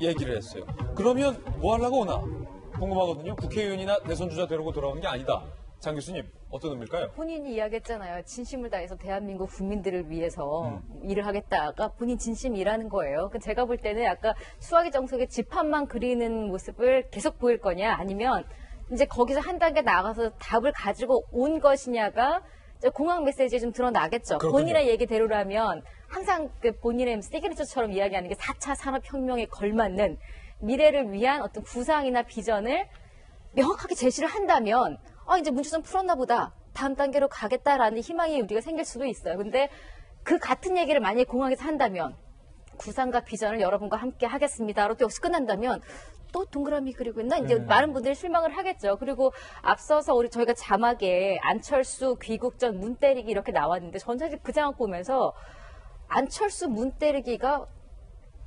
S1: 얘기를 했어요. 그러면 뭐 하려고 오나? 궁금하거든요. 국회의원이나 대선 주자 되려고 돌아오는 게 아니다. 장 교수님, 어떤 의미일까요?
S6: 본인이 이야기했잖아요. 진심을 다해서 대한민국 국민들을 위해서 일을 하겠다가 본인 진심이라는 거예요. 제가 볼 때는 아까 수학의 정석의 집합만 그리는 모습을 계속 보일 거냐, 아니면 이제 거기서 한 단계 나가서 답을 가지고 온 것이냐가 이제 공학 메시지에 좀 드러나겠죠.
S1: 그렇군요.
S6: 본인의 얘기대로라면 항상 그 본인의 시그니처처럼 이야기하는 게 4차 산업혁명에 걸맞는 미래를 위한 어떤 구상이나 비전을 명확하게 제시를 한다면 이제 문제 좀 풀었나 보다. 다음 단계로 가겠다라는 희망이 우리가 생길 수도 있어요. 근데 그 같은 얘기를 만약에 공항에서 한다면 구상과 비전을 여러분과 함께 하겠습니다로 또 역시 끝난다면 또 동그라미 그리고 있나? 이제 많은 분들이 실망을 하겠죠. 그리고 앞서서 저희가 자막에 안철수 귀국전 문 때리기 이렇게 나왔는데 전 사실 그 자막 보면서 안철수 문 때리기가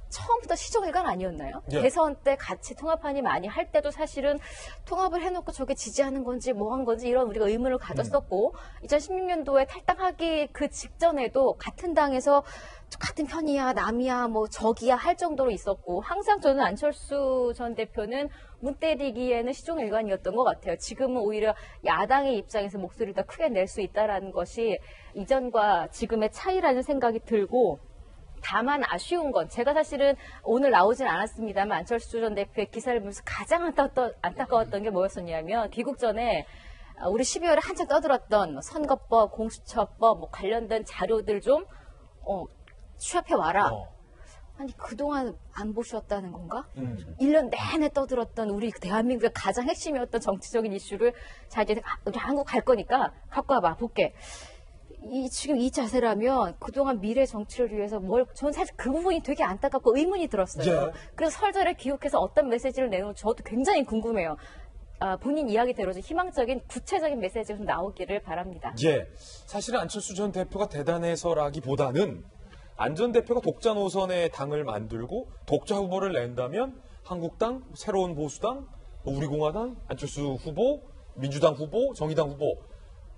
S6: 처음부터 시정일관 아니었나요?
S1: 예.
S6: 대선 때 같이 통합하니 많이 할 때도 사실은 통합을 해놓고 저게 지지하는 건지 뭐 한 건지 이런 우리가 의문을 가졌었고 2016년도에 탈당하기 그 직전에도 같은 당에서 같은 편이야 남이야 뭐 적이야 할 정도로 있었고 항상 저는 안철수 전 대표는 문 때리기에는 시종일관이었던 것 같아요. 지금은 오히려 야당의 입장에서 목소리를 더 크게 낼 수 있다는 것이 이전과 지금의 차이라는 생각이 들고 다만 아쉬운 건 제가 사실은 오늘 나오진 않았습니다만 안철수 전 대표의 기사를 보면서 가장 안타까웠던 게 뭐였었냐면 귀국 전에 우리 12월에 한참 떠들었던 선거법, 공수처법 뭐 관련된 자료들 좀 취합해 와라. 아니 그동안 안 보셨다는 건가? 1년 내내 떠들었던 우리 대한민국의 가장 핵심이었던 정치적인 이슈를 자 이제 우리 한국 갈 거니까 갖고 와봐 볼게. 지금 이 자세라면 그동안 미래 정치를 위해서 저는 사실 그 부분이 되게 안타깝고 의문이 들었어요.
S1: 예.
S6: 그래서 설전에 귀국해서 어떤 메시지를 내놓을지 저도 굉장히 궁금해요. 본인 이야기대로 좀 희망적인 구체적인 메시지가 좀 나오기를 바랍니다.
S1: 예. 사실은 안철수 전 대표가 대단해서라기보다는 안 전 대표가 독자 노선의 당을 만들고 독자 후보를 낸다면 한국당, 새로운 보수당, 우리공화당, 안철수 후보, 민주당 후보, 정의당 후보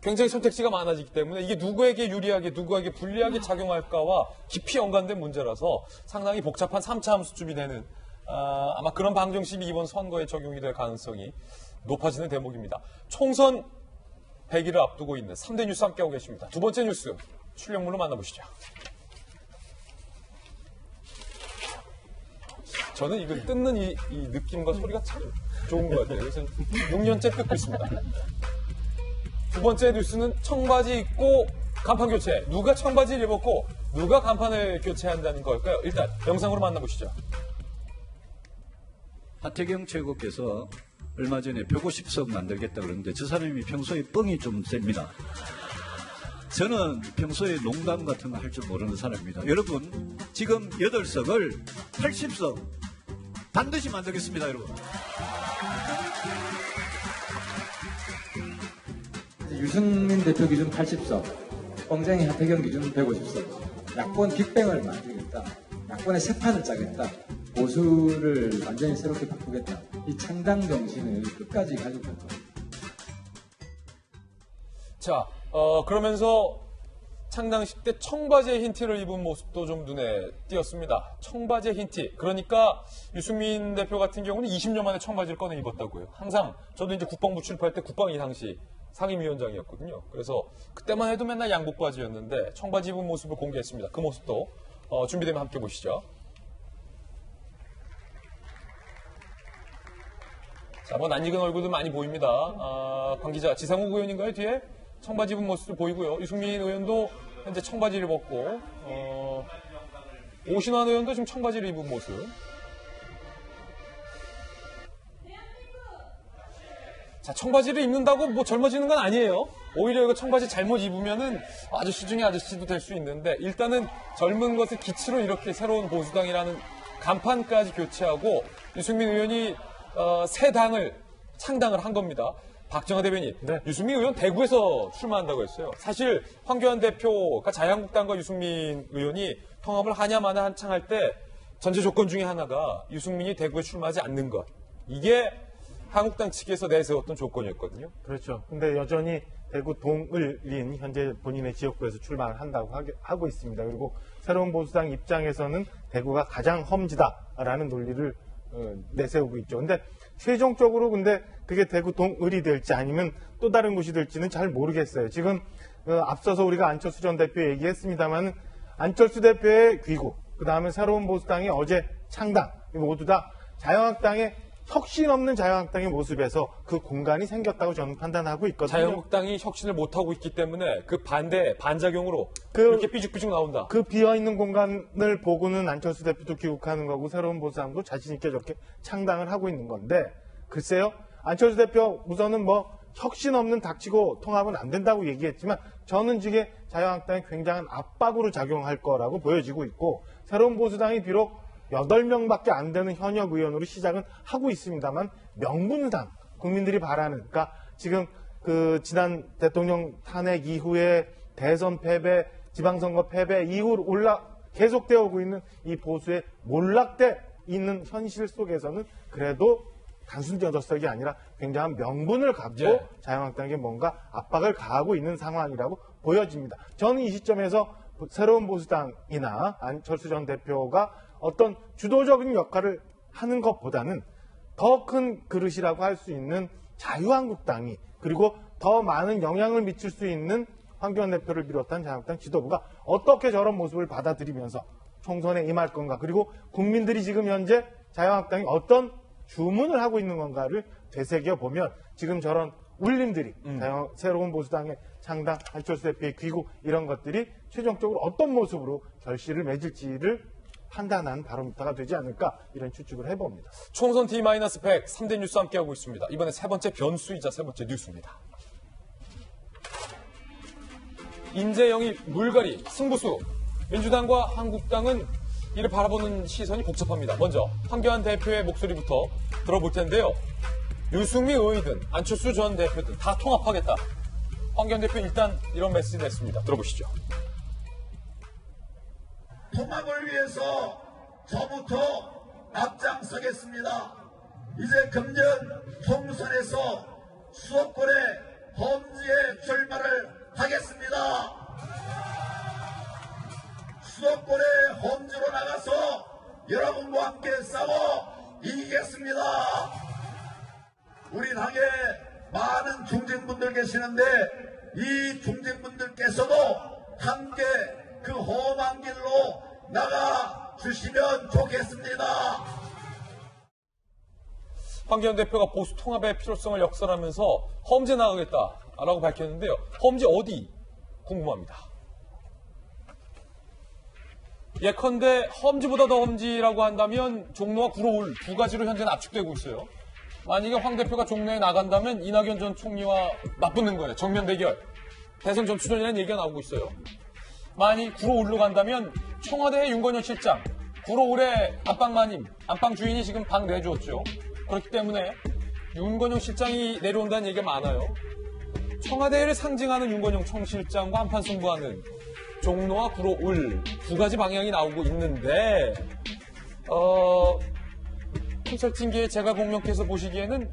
S1: 굉장히 선택지가 많아지기 때문에 이게 누구에게 유리하게 누구에게 불리하게 작용할까와 깊이 연관된 문제라서 상당히 복잡한 3차 함수쯤이 되는 아마 그런 방정식이 이번 선거에 적용이 될 가능성이 높아지는 대목입니다. 총선 100일을 앞두고 있는 3대 뉴스 함께하고 계십니다. 두 번째 뉴스 출력물로 만나보시죠. 저는 이거 뜯는 이 느낌과 소리가 참 좋은 것 같아요. 그래서 6년째 뜯고 있습니다. 두 번째 뉴스는 청바지 입고 간판 교체. 누가 청바지를 입었고 누가 간판을 교체한다는 걸까요? 일단 영상으로 만나보시죠.
S7: 하태경 최고께서 얼마 전에 150석 만들겠다 그러는데 저 사람이 평소에 뻥이 좀 셉니다. 저는 평소에 농담 같은 거 할 줄 모르는 사람입니다. 여러분 지금 8석을 80석 반드시 만들겠습니다. 여러분.
S8: 유승민 대표 기준 80석, 엉쟁이 하태경 기준 150석. 야권 빅뱅을 만들겠다. 야권의 새 판을 짜겠다. 보수를 완전히 새롭게 바꾸겠다. 이 창당 정신을 끝까지 가지고 있다.
S1: 자, 그러면서 창당식 때 청바지에 흰 티를 입은 모습도 좀 눈에 띄었습니다. 청바지에 흰 티. 그러니까 유승민 대표 같은 경우는 20년 만에 청바지를 꺼내 입었다고요. 항상 저도 이제 국방부 출입할 때 국방위 당시 상임위원장이었거든요. 그래서 그때만 해도 맨날 양복 바지였는데 청바지 입은 모습을 공개했습니다. 그 모습도 준비되면 함께 보시죠. 자, 뭐 낯익은 얼굴도 많이 보입니다. 관 기자, 지상욱 의원인가요? 뒤에 청바지 입은 모습도 보이고요. 유승민 의원도 현재 청바지를 입었고, 오신환 의원도 지금 청바지를 입은 모습. 자, 청바지를 입는다고 뭐 젊어지는 건 아니에요. 오히려 이거 청바지 잘못 입으면은 아저씨 중에 아저씨도 될 수 있는데 일단은 젊은 것을 기치로 이렇게 새로운 보수당이라는 간판까지 교체하고 유승민 의원이 새 당을 창당을 한 겁니다. 박정하 대변인,
S3: 네.
S1: 유승민 의원 대구에서 출마한다고 했어요. 사실 황교안 대표가 자유한국당과 유승민 의원이 통합을 하냐 마냐 한창 할 때 전제 조건 중에 하나가 유승민이 대구에 출마하지 않는 것. 이게 한국당 측에서 내세웠던 조건이었거든요.
S3: 그렇죠. 근데 여전히 대구 동을린 현재 본인의 지역구에서 출마를 한다고 하고 있습니다. 그리고 새로운 보수당 입장에서는 대구가 가장 험지다라는 논리를 내세우고 있죠. 근데 최종적으로 근데 그게 대구 동을이 될지 아니면 또 다른 곳이 될지는 잘 모르겠어요. 지금 앞서서 우리가 안철수 전 대표 얘기했습니다만 안철수 대표의 귀국, 그 다음에 새로운 보수당이 어제 창당, 모두 다 자유한국당의 혁신 없는 자유한국당의 모습에서 그 공간이 생겼다고 저는 판단하고 있거든요.
S1: 자유한국당이 혁신을 못하고 있기 때문에 그 반작용으로
S3: 그-
S1: 이렇게 삐죽삐죽 나온다.
S3: 그 비어있는 공간을 보고는 안철수 대표도 귀국하는 거고 새로운 보수당도 자신 있게 저렇게 창당을 하고 있는 건데 글쎄요. 안철수 대표 우선은 뭐 혁신 없는 닥치고 통합은 안 된다고 얘기했지만 저는 지금 자유한국당이 굉장한 압박으로 작용할 거라고 보여지고 있고 새로운 보수당이 비록 8명밖에 안 되는 현역 의원으로 시작은 하고 있습니다만 명분상 국민들이 바라는 그러니까 지금 그 지난 대통령 탄핵 이후에 대선 패배, 지방선거 패배 이후 계속되어 오고 있는 이 보수의 몰락돼 있는 현실 속에서는 그래도 단순 저적석이 아니라 굉장한 명분을 갖고
S1: 예.
S3: 자유한국당에게 뭔가 압박을 가하고 있는 상황이라고 보여집니다. 저는 이 시점에서 새로운 보수당이나 안철수 전 대표가 어떤 주도적인 역할을 하는 것보다는 더 큰 그릇이라고 할 수 있는 자유한국당이 그리고 더 많은 영향을 미칠 수 있는 황교안 대표를 비롯한 자유한국당 지도부가 어떻게 저런 모습을 받아들이면서 총선에 임할 건가 그리고 국민들이 지금 현재 자유한국당이 어떤 주문을 하고 있는 건가를 되새겨 보면 지금 저런 울림들이 새로운 보수당의 창당, 안철수 대표의 귀국 이런 것들이 최종적으로 어떤 모습으로 결실을 맺을지를 판단한 바로미터가 되지 않을까 이런 추측을 해봅니다.
S1: 총선 D-100 3대 뉴스 함께하고 있습니다. 이번에 세 번째 변수이자 세 번째 뉴스입니다. 인재영입 물갈이 승부수. 민주당과 한국당은 이를 바라보는 시선이 복잡합니다. 먼저 황교안 대표의 목소리부터 들어볼 텐데요. 유승민 의원이든 안철수 전 대표든 다 통합하겠다. 황교안 대표 일단 이런 메시지 냈습니다. 들어보시죠.
S9: 통합을 위해서 저부터 앞장서겠습니다. 이제 금년 총선에서 수도권의 험지에 출마를 하겠습니다. 수도권의 험지로 나가서 여러분과 함께 싸워 이기겠습니다. 우리 당에 많은 중진분들 계시는데 이 중진분들께서도 함께 그 험한 길로 나가 주시면 좋겠습니다.
S1: 황교안 대표가 보수 통합의 필요성을 역설하면서 험지에 나가겠다라고 밝혔는데요. 험지 어디? 궁금합니다. 예컨대 험지보다 더 험지라고 한다면 종로와 구로울 두 가지로 현재 압축되고 있어요. 만약에 황 대표가 종로에 나간다면 이낙연 전 총리와 맞붙는 거예요. 정면 대결. 대선 전추전이라는 얘기가 나오고 있어요. 만약 구로울로 간다면 청와대의 윤건현 실장, 구로울의 안방마님, 안방 주인이 지금 방 내주었죠. 그렇기 때문에 윤건영 실장이 내려온다는 얘기가 많아요. 청와대를 상징하는 윤건영 총실장과 한판 승부하는 종로와 구로울 두 가지 방향이 나오고 있는데 컨설팅계의 제가 공명께서 보시기에는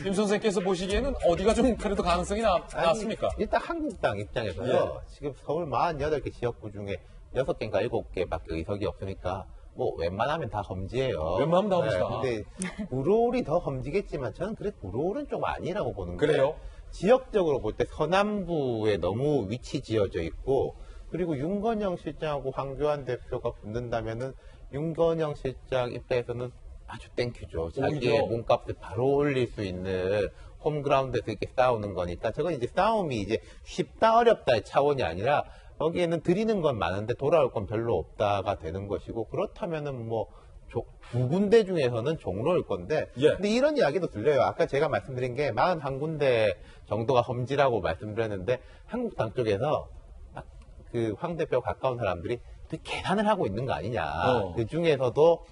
S1: 김 선생께서 보시기에는 어디가 좀 그래도 가능성이 나왔습니까?
S4: 일단 한국당 입장에서요. 지금 서울 48개 지역구 중에 6개인가 7개밖에 의석이 없으니까 뭐 웬만하면 다 험지예요.
S1: 웬만하면 다 험지다.
S4: 근데 구로울이 더 험지겠지만 저는 그래 구로울은 좀 아니라고 보는 거예요.
S1: 그래요?
S4: 지역적으로 볼 때 서남부에 너무 위치 지어져 있고 그리고 윤건영 실장하고 황교안 대표가 붙는다면은 윤건영 실장 입장에서는 아주 땡큐죠. 자기의
S1: 오히려.
S4: 몸값을 바로 올릴 수 있는 홈그라운드에서 이렇게 싸우는 거니까 저건 이제 싸움이 이제 쉽다 어렵다의 차원이 아니라 거기에는 드리는 건 많은데 돌아올 건 별로 없다가 되는 것이고 그렇다면은 뭐 두 군데 중에서는 종로일 건데,
S1: 예.
S4: 근데 이런 이야기도 들려요. 아까 제가 말씀드린 게 41군데 정도가 험지라고 말씀드렸는데, 한국당 쪽에서 그 황 대표 가까운 사람들이 계산을 하고 있는 거 아니냐. 그 중에서도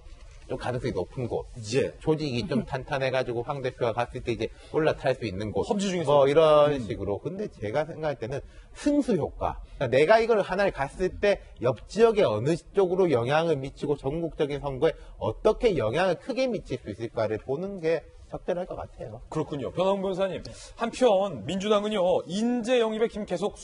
S4: 좀 가능성이 높은 곳,
S1: 예.
S4: 조직이 좀 탄탄해가지고 황 대표가 갔을 때 이제 올라탈 수 있는 곳,
S1: 험지 중에서
S4: 이런 식으로. 근데 제가 생각할 때는 승수 효과. 그러니까 내가 이걸 하나를 갔을 때 옆 지역에 어느 쪽으로 영향을 미치고 전국적인 선거에 어떻게 영향을 크게 미칠 수 있을까를 보는 게 적절할 것 같아요.
S1: 그렇군요. 변호사 변호사님. 한편 민주당은요. 인재 영입에 지금 계속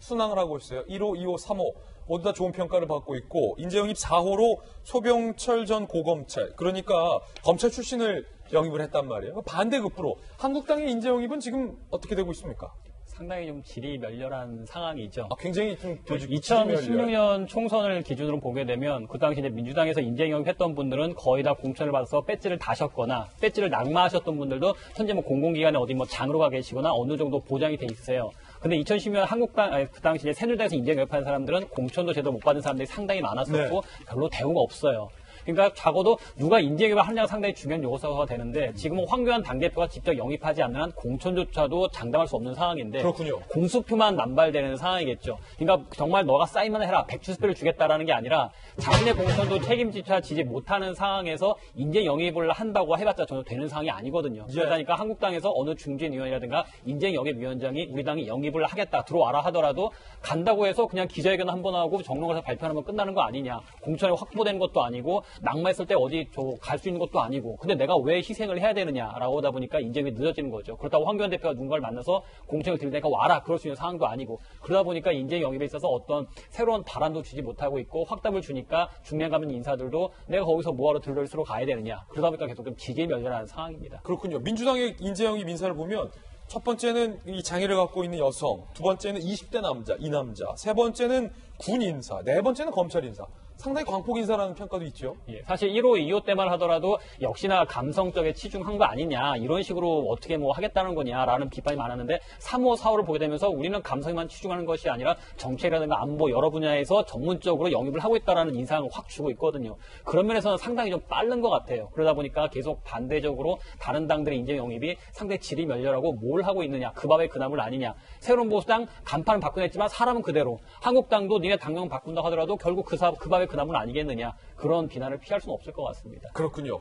S1: 순항을 하고 있어요. 1호, 2호, 3호 모두 다 좋은 평가를 받고 있고 인재 영입 4호로 소병철 전 고검찰 그러니까 검찰 출신을 영입을 했단 말이에요. 반대급부로 한국당의 인재 영입은 지금 어떻게 되고 있습니까?
S10: 상당히 좀 질이 멸렬한 상황이죠.
S1: 굉장히 좀
S10: 2016년 총선을 기준으로 보게 되면 그 당시 이제 민주당에서 인재 영입했던 분들은 거의 다 공천을 받아서 배지를 다셨거나 배지를 낙마하셨던 분들도 현재 뭐 공공기관에 어디 뭐 장으로 가 계시거나 어느 정도 보장이 돼 있어요. 근데 2010년 한국당, 그 당시 새누리당에서 인재 영입한 사람들은 공천도 제대로 못 받은 사람들이 상당히 많았었고 별로 대우가 없어요. 그러니까 적어도 누가 인재 영입을 하느냐가 상당히 중요한 요소가 되는데 지금은 황교안 당대표가 직접 영입하지 않는 한 공천조차도 장담할 수 없는 상황인데
S1: 그렇군요.
S10: 공수표만 남발되는 상황이겠죠. 그러니까 정말 너가 사인만 해라 100주스표를 주겠다라는 게 아니라 자신의 공천도 책임지차 지지 못하는 상황에서 인재 영입을 한다고 해봤자 전혀 되는 상황이 아니거든요. 그러니까 한국당에서 어느 중진위원이라든가 인재 영입위원장이 우리 당이 영입을 하겠다 들어와라 하더라도 간다고 해서 그냥 기자회견 한 번 하고 정론에서 발표하면 끝나는 거 아니냐. 공천이 확보되는 것도 아니고 낙마했을 때 어디 갈 수 있는 것도 아니고 근데 내가 왜 희생을 해야 되느냐라고 하다 보니까 인재가 늦어지는 거죠. 그렇다고 황교안 대표가 누군가를 만나서 공천을 드릴 테니까 와라 그럴 수 있는 상황도 아니고 그러다 보니까 인재 영입에 있어서 어떤 새로운 바람도 주지 못하고 있고 확답을 주니까 중량 가면 인사들도 내가 거기서 뭐하러 들러리스로 가야 되느냐 그러다 보니까 계속 좀 지지멸렬하는 상황입니다.
S1: 그렇군요. 민주당의 인재 영입 인사를 보면 첫 번째는 이 장애를 갖고 있는 여성, 두 번째는 20대 남자, 이 남자, 세 번째는 군 인사, 네 번째는 검찰 인사. 상당히 광폭 인사라는 평가도 있죠.
S10: 예, 사실 1호, 2호 때만 하더라도 역시나 감성적에 치중한 거 아니냐 이런 식으로 어떻게 뭐 하겠다는 거냐라는 비판이 많았는데 3호, 4호를 보게 되면서 우리는 감성에만 치중하는 것이 아니라 정책이라든가 안보 여러 분야에서 전문적으로 영입을 하고 있다는 인상을 확 주고 있거든요. 그런 면에서는 상당히 좀 빠른 것 같아요. 그러다 보니까 계속 반대적으로 다른 당들의 인재 영입이 상당히 질이 멸렬하고 뭘 하고 있느냐 그 밥에 그 나물 아니냐. 새로운 보수당 간판은 바꾸냈지만 사람은 그대로 한국당도 니네 당명 바꾼다 하더라도 결국 그 밥에 그 나물 아니겠느냐 그런 비난을 피할 수는 없을 것 같습니다.
S1: 그렇군요.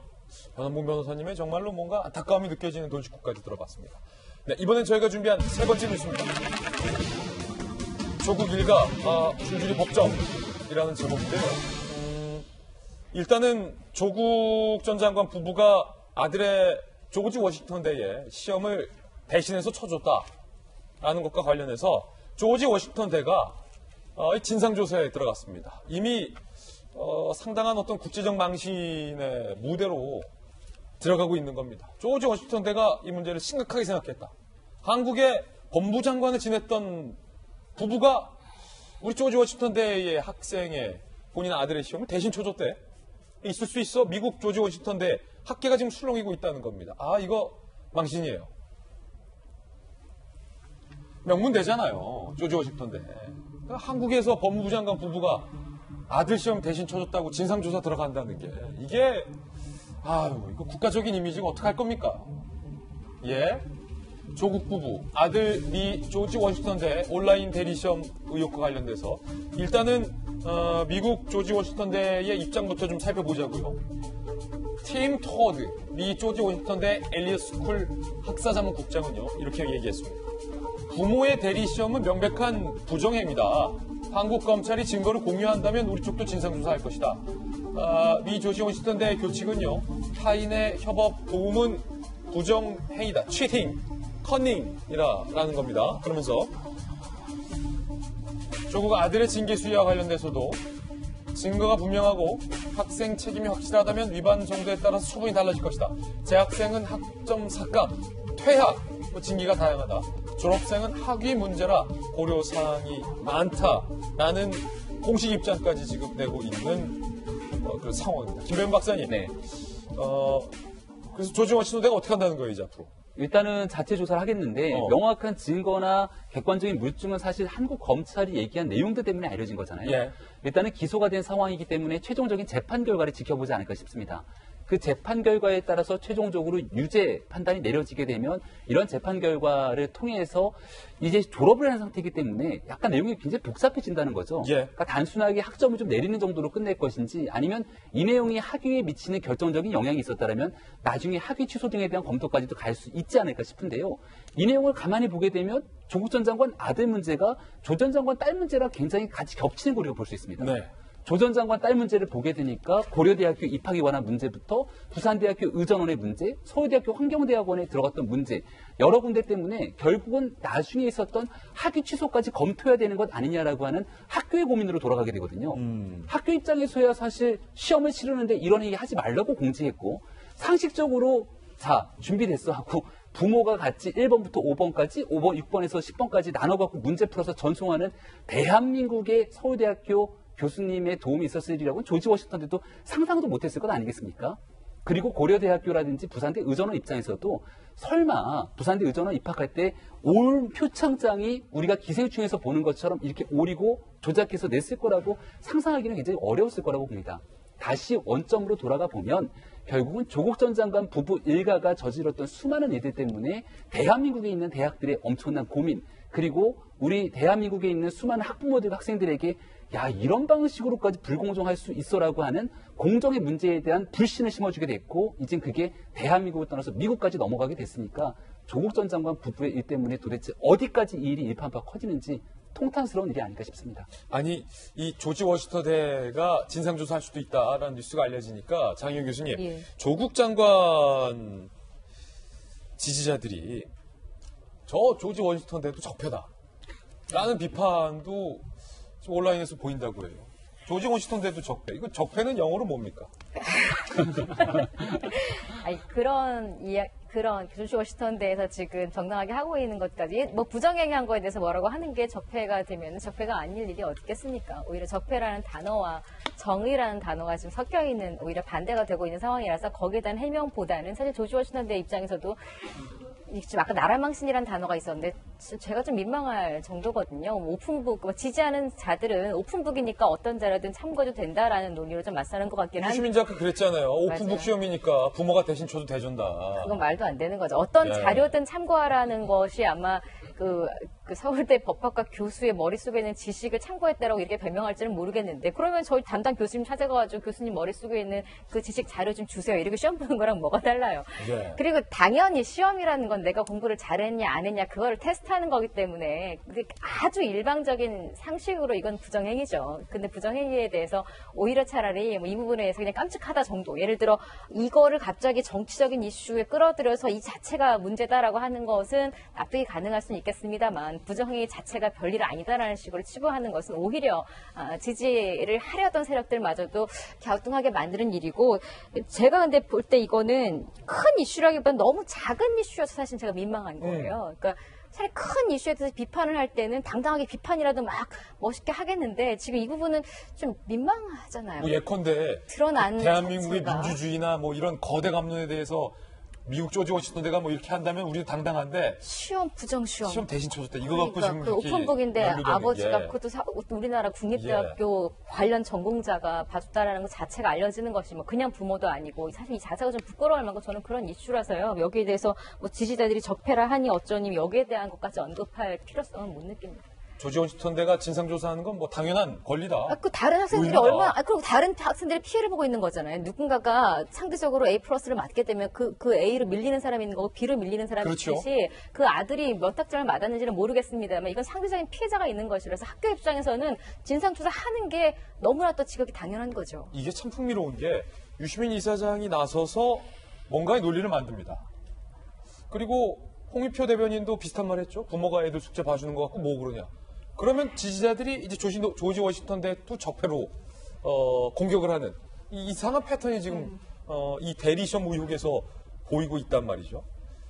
S1: 변한봉 변호사님의 정말로 뭔가 안타까움이 느껴지는 돌직구까지 들어봤습니다. 네, 이번엔 저희가 준비한 세 번째 뉴스입니다. 조국 일가 줄줄이 법정이라는 제목인데요. 일단은 조국 전 장관 부부가 아들의 조지 워싱턴 대에 시험을 대신해서 쳐줬다라는 것과 관련해서 조지 워싱턴 대가 진상조사에 들어갔습니다. 이미 상당한 어떤 국제적 망신의 무대로 들어가고 있는 겁니다. 조지 워싱턴 대가 이 문제를 심각하게 생각했다. 한국의 법무장관을 지냈던 부부가 우리 조지 워싱턴 대의 학생의 본인 아들의 시험을 대신 쳐줬대. 있을 수 있어? 미국 조지 워싱턴 대 학계가 지금 술렁이고 있다는 겁니다. 이거 망신이에요. 명문대잖아요. 조지 워싱턴 대. 그러니까 한국에서 법무부 장관 부부가 아들 시험 대신 쳐줬다고 진상조사 들어간다는 게 이게 이거 국가적인 이미지가 어떡할 겁니까? 예? 조국 부부 아들 미 조지 워싱턴 대 온라인 대리시험 의혹과 관련돼서 일단은 미국 조지 워싱턴 대의 입장부터 좀 살펴보자고요. 팀 토드 미 조지 워싱턴 대 엘리엇 스쿨 학사자문국장은요 이렇게 얘기했습니다. 부모의 대리시험은 명백한 부정행위다. 한국 검찰이 증거를 공유한다면 우리 쪽도 진상조사할 것이다. 미 조지 워싱턴 대 교칙은요. 타인의 협업 도움은 부정행위다. 치팅, 커닝이라는 겁니다. 그러면서 조국 아들의 징계 수위와 관련돼서도 증거가 분명하고 학생 책임이 확실하다면 위반 정도에 따라서 처분이 달라질 것이다. 재학생은 학점 삭감, 퇴학, 징계가 다양하다. 졸업생은 학위 문제라 고려사항이 많다라는 공식 입장까지 지금 내고 있는 그런 상황입니다. 김배운 박사님.
S5: 네.
S1: 그래서 조지 워싱턴 대가 어떻게 한다는 거예요, 이제 앞으로?
S5: 일단은 자체 조사를 하겠는데 명확한 증거나 객관적인 물증은 사실 한국 검찰이 얘기한 내용들 때문에 알려진 거잖아요.
S1: 예.
S5: 일단은 기소가 된 상황이기 때문에 최종적인 재판 결과를 지켜보지 않을까 싶습니다. 그 재판 결과에 따라서 최종적으로 유죄 판단이 내려지게 되면 이런 재판 결과를 통해서 이제 졸업을 한 상태이기 때문에 약간 내용이 굉장히 복잡해진다는 거죠.
S1: 예.
S5: 그러니까 단순하게 학점을 좀 내리는 정도로 끝낼 것인지 아니면 이 내용이 학위에 미치는 결정적인 영향이 있었다면 나중에 학위 취소 등에 대한 검토까지도 갈 수 있지 않을까 싶은데요. 이 내용을 가만히 보게 되면 조국 전 장관 아들 문제가 조 전 장관 딸 문제랑 굉장히 같이 겹치는 거라고 볼 수 있습니다.
S1: 네.
S5: 조 전 장관 딸 문제를 보게 되니까 고려대학교 입학에 관한 문제부터 부산대학교 의전원의 문제, 서울대학교 환경대학원에 들어갔던 문제 여러 군데 때문에 결국은 나중에 있었던 학위 취소까지 검토해야 되는 것 아니냐라고 하는 학교의 고민으로 돌아가게 되거든요. 학교 입장에서야 사실 시험을 치르는데 이런 얘기 하지 말라고 공지했고 상식적으로 자 준비됐어 하고 부모가 같이 1번부터 5번까지 5번, 6번에서 10번까지 나눠갖고 문제 풀어서 전송하는 대한민국의 서울대학교 교수님의 도움이 있었을 일이라고는 조지 워싱턴대도 상상도 못했을 것 아니겠습니까? 그리고 고려대학교라든지 부산대 의전원 입장에서도 설마 부산대 의전원 입학할 때 올 표창장이 우리가 기생충에서 보는 것처럼 이렇게 오리고 조작해서 냈을 거라고 상상하기는 굉장히 어려웠을 거라고 봅니다. 다시 원점으로 돌아가 보면 결국은 조국 전 장관 부부 일가가 저질렀던 수많은 일들 때문에 대한민국에 있는 대학들의 엄청난 고민 그리고 우리 대한민국에 있는 수많은 학부모들과 학생들에게 야 이런 방식으로까지 불공정할 수 있어라고 하는 공정의 문제에 대한 불신을 심어주게 됐고 이젠 그게 대한민국을 떠나서 미국까지 넘어가게 됐으니까 조국 전 장관 부부의 일 때문에 도대체 어디까지 이 일이 일파만파 커지는지 통탄스러운 일이 아닐까 싶습니다.
S1: 아니 이 조지 워싱턴대가 진상조사할 수도 있다라는 뉴스가 알려지니까 장희영 교수님
S6: 예.
S1: 조국 장관 지지자들이 저 조지 워싱턴대도 적폐다라는 비판도 지금 온라인에서 보인다고 해요. 조지 워싱턴대도 적폐. 이거 적폐는 영어로 뭡니까?
S6: 아니, 그런 조지 워싱턴대에서 지금 정당하게 하고 있는 것까지 뭐 부정행위한 거에 대해서 뭐라고 하는 게 적폐가 되면 적폐가 아닐 일이 어딨겠습니까? 오히려 적폐라는 단어와 정의라는 단어가 지금 섞여 있는 오히려 반대가 되고 있는 상황이라서 거기에 대한 해명보다는 사실 조지 워싱턴대 입장에서도 지금 아까 나라망신이라는 단어가 있었는데 제가 좀 민망할 정도거든요. 오픈북 지지하는 자들은 오픈북이니까 어떤 자라든 참고도 된다라는 논리로 좀 맞서는 것 같긴 한데
S1: 유시민 작가 그랬잖아요. 오픈북
S6: 맞아요.
S1: 시험이니까 부모가 대신 쳐도 대준다.
S6: 그건 말도 안 되는 거죠. 어떤
S1: 예.
S6: 자료든 참고하라는 것이 아마 그 서울대 법학과 교수의 머릿속에 있는 지식을 참고했다라고 이렇게 변명할지는 모르겠는데 그러면 저희 담당 교수님 찾아가가지고 교수님 머릿속에 있는 그 지식 자료 좀 주세요. 이렇게 시험 보는 거랑 뭐가 달라요.
S1: 예.
S6: 그리고 당연히 시험이라는 건 내가 공부를 잘했냐 안 했냐 그거를 테스트하는 거기 때문에 아주 일방적인 상식으로 이건 부정행위죠. 근데 부정행위에 대해서 오히려 차라리 뭐 이 부분에 대해서 그냥 깜찍하다 정도. 예를 들어 이거를 갑자기 정치적인 이슈에 끌어들여서 이 자체가 문제다라고 하는 것은 납득이 가능할 수는 있겠습니다만 부정행위 자체가 별일 아니다라는 식으로 치부하는 것은 오히려 지지를 하려던 세력들마저도 갸우뚱하게 만드는 일이고 제가 근데 볼 때 이거는 큰 이슈라기보다는 너무 작은 이슈여서 사실 제가 민망한 거예요. 그러니까 사실 큰 이슈에 대해서 비판을 할 때는 당당하게 비판이라도 막 멋있게 하겠는데 지금 이 부분은 좀 민망하잖아요.
S1: 뭐 예컨대
S6: 드러난
S1: 대한민국의
S6: 자체가.
S1: 민주주의나 뭐 이런 거대 감론에 대해서 미국 조지 워싱턴대가 뭐 이렇게 한다면 우리도 당당한데
S6: 시험 부정시험.
S1: 시험 대신 쳐줬다. 이거 갖고 지금
S6: 그
S1: 이렇게
S6: 오픈북인데
S1: 연루되는
S6: 아버지가
S1: 게.
S6: 그것도 우리나라 국립대학교 관련 전공자가 봐줬다라는 것 자체가 알려지는 것이 뭐 그냥 부모도 아니고 사실 이 자체가 좀 부끄러울 만큼 저는 그런 이슈라서요. 여기에 대해서 뭐 지지자들이 적폐라 하니 어쩌니 여기에 대한 것까지 언급할 필요성은 못 느낍니다.
S1: 조지 워싱턴대가 진상조사하는 건 뭐 당연한 권리다.
S6: 그 다른 학생들이
S1: 의무다.
S6: 얼마나, 그리고 다른 학생들이 피해를 보고 있는 거잖아요. 누군가가 상대적으로 A+를 맞게 되면 그 A로 밀리는 사람이 있는 거고 B로 밀리는 사람이
S1: 그렇죠.
S6: 있듯이 그 아들이 몇 학점을 맞았는지는 모르겠습니다만 이건 상대적인 피해자가 있는 것이라서 학교 입장에서는 진상조사 하는 게 너무나 또 지극히 당연한 거죠.
S1: 이게 참 흥미로운 게 유시민 이사장이 나서서 뭔가의 논리를 만듭니다. 그리고 홍익표 대변인도 비슷한 말 했죠. 부모가 애들 숙제 봐주는 것 같고 뭐 그러냐. 그러면 지지자들이 이제 조지 워싱턴대 또 적폐로 공격을 하는 이 이상한 패턴이 지금 이 대리시험 의혹에서 보이고 있단 말이죠.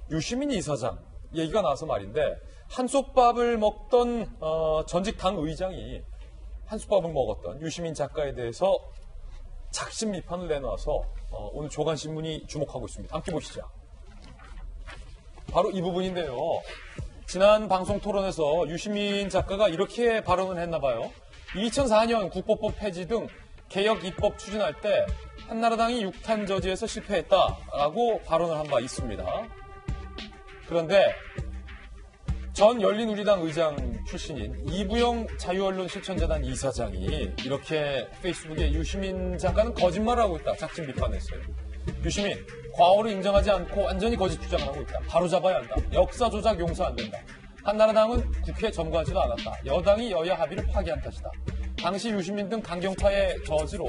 S1: 유시민 이사장 얘기가 나와서 말인데 한솥밥을 먹던 전직 당 의장이 한솥밥을 먹었던 유시민 작가에 대해서 작심 비판을 내놔서 오늘 조간신문이 주목하고 있습니다. 함께 보시죠. 바로 이 부분인데요. 지난 방송 토론에서 유시민 작가가 이렇게 발언을 했나 봐요. 2004년 국보법 폐지 등 개혁 입법 추진할 때 한나라당이 육탄 저지에서 실패했다라고 발언을 한 바 있습니다. 그런데 전 열린우리당 의장 출신인 이부영 자유언론실천재단 이사장이 이렇게 페이스북에 유시민 작가는 거짓말을 하고 있다 작심 비판했어요. 유시민, 과오를 인정하지 않고 완전히 거짓 주장을 하고 있다. 바로잡아야 한다. 역사 조작 용서 안 된다. 한나라당은 국회 점거하지도 않았다. 여당이 여야 합의를 파기한 탓이다. 당시 유시민 등 강경파의 저지로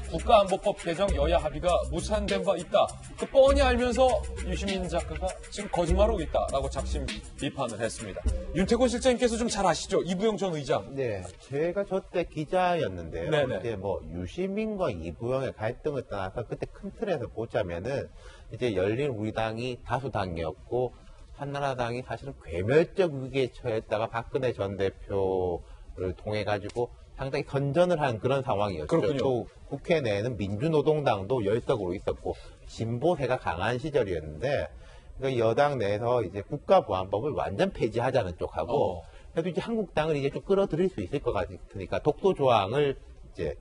S1: 국가안보법 개정 여야 합의가 무산된 바 있다. 그 뻔히 알면서 유시민 작가가 지금 거짓말하고 있다라고 작심 비판을 했습니다. 윤태곤 실장님께서 좀 잘 아시죠? 이부영 전 의장.
S4: 네, 제가 저 때 기자였는데요.
S1: 네네.
S4: 이제 뭐 유시민과 이부영의 갈등을 떠나서 그때 큰 틀에서 보자면은 이제 열린우리당이 다수당이었고 한나라당이 사실은 괴멸적 위기에 처했다가 박근혜 전 대표를 통해 가지고 상당히 선전을 한 그런 상황이었죠.
S1: 그렇군요.
S4: 또 국회 내에는 민주노동당도 열석으로 있었고 진보세가 강한 시절이었는데 그러니까 여당 내에서 이제 국가보안법을 완전 폐지하자는 쪽하고 그래도 이제 한국당을 이제 좀 끌어들일 수 있을 것 같으니까 독도 조항을 이제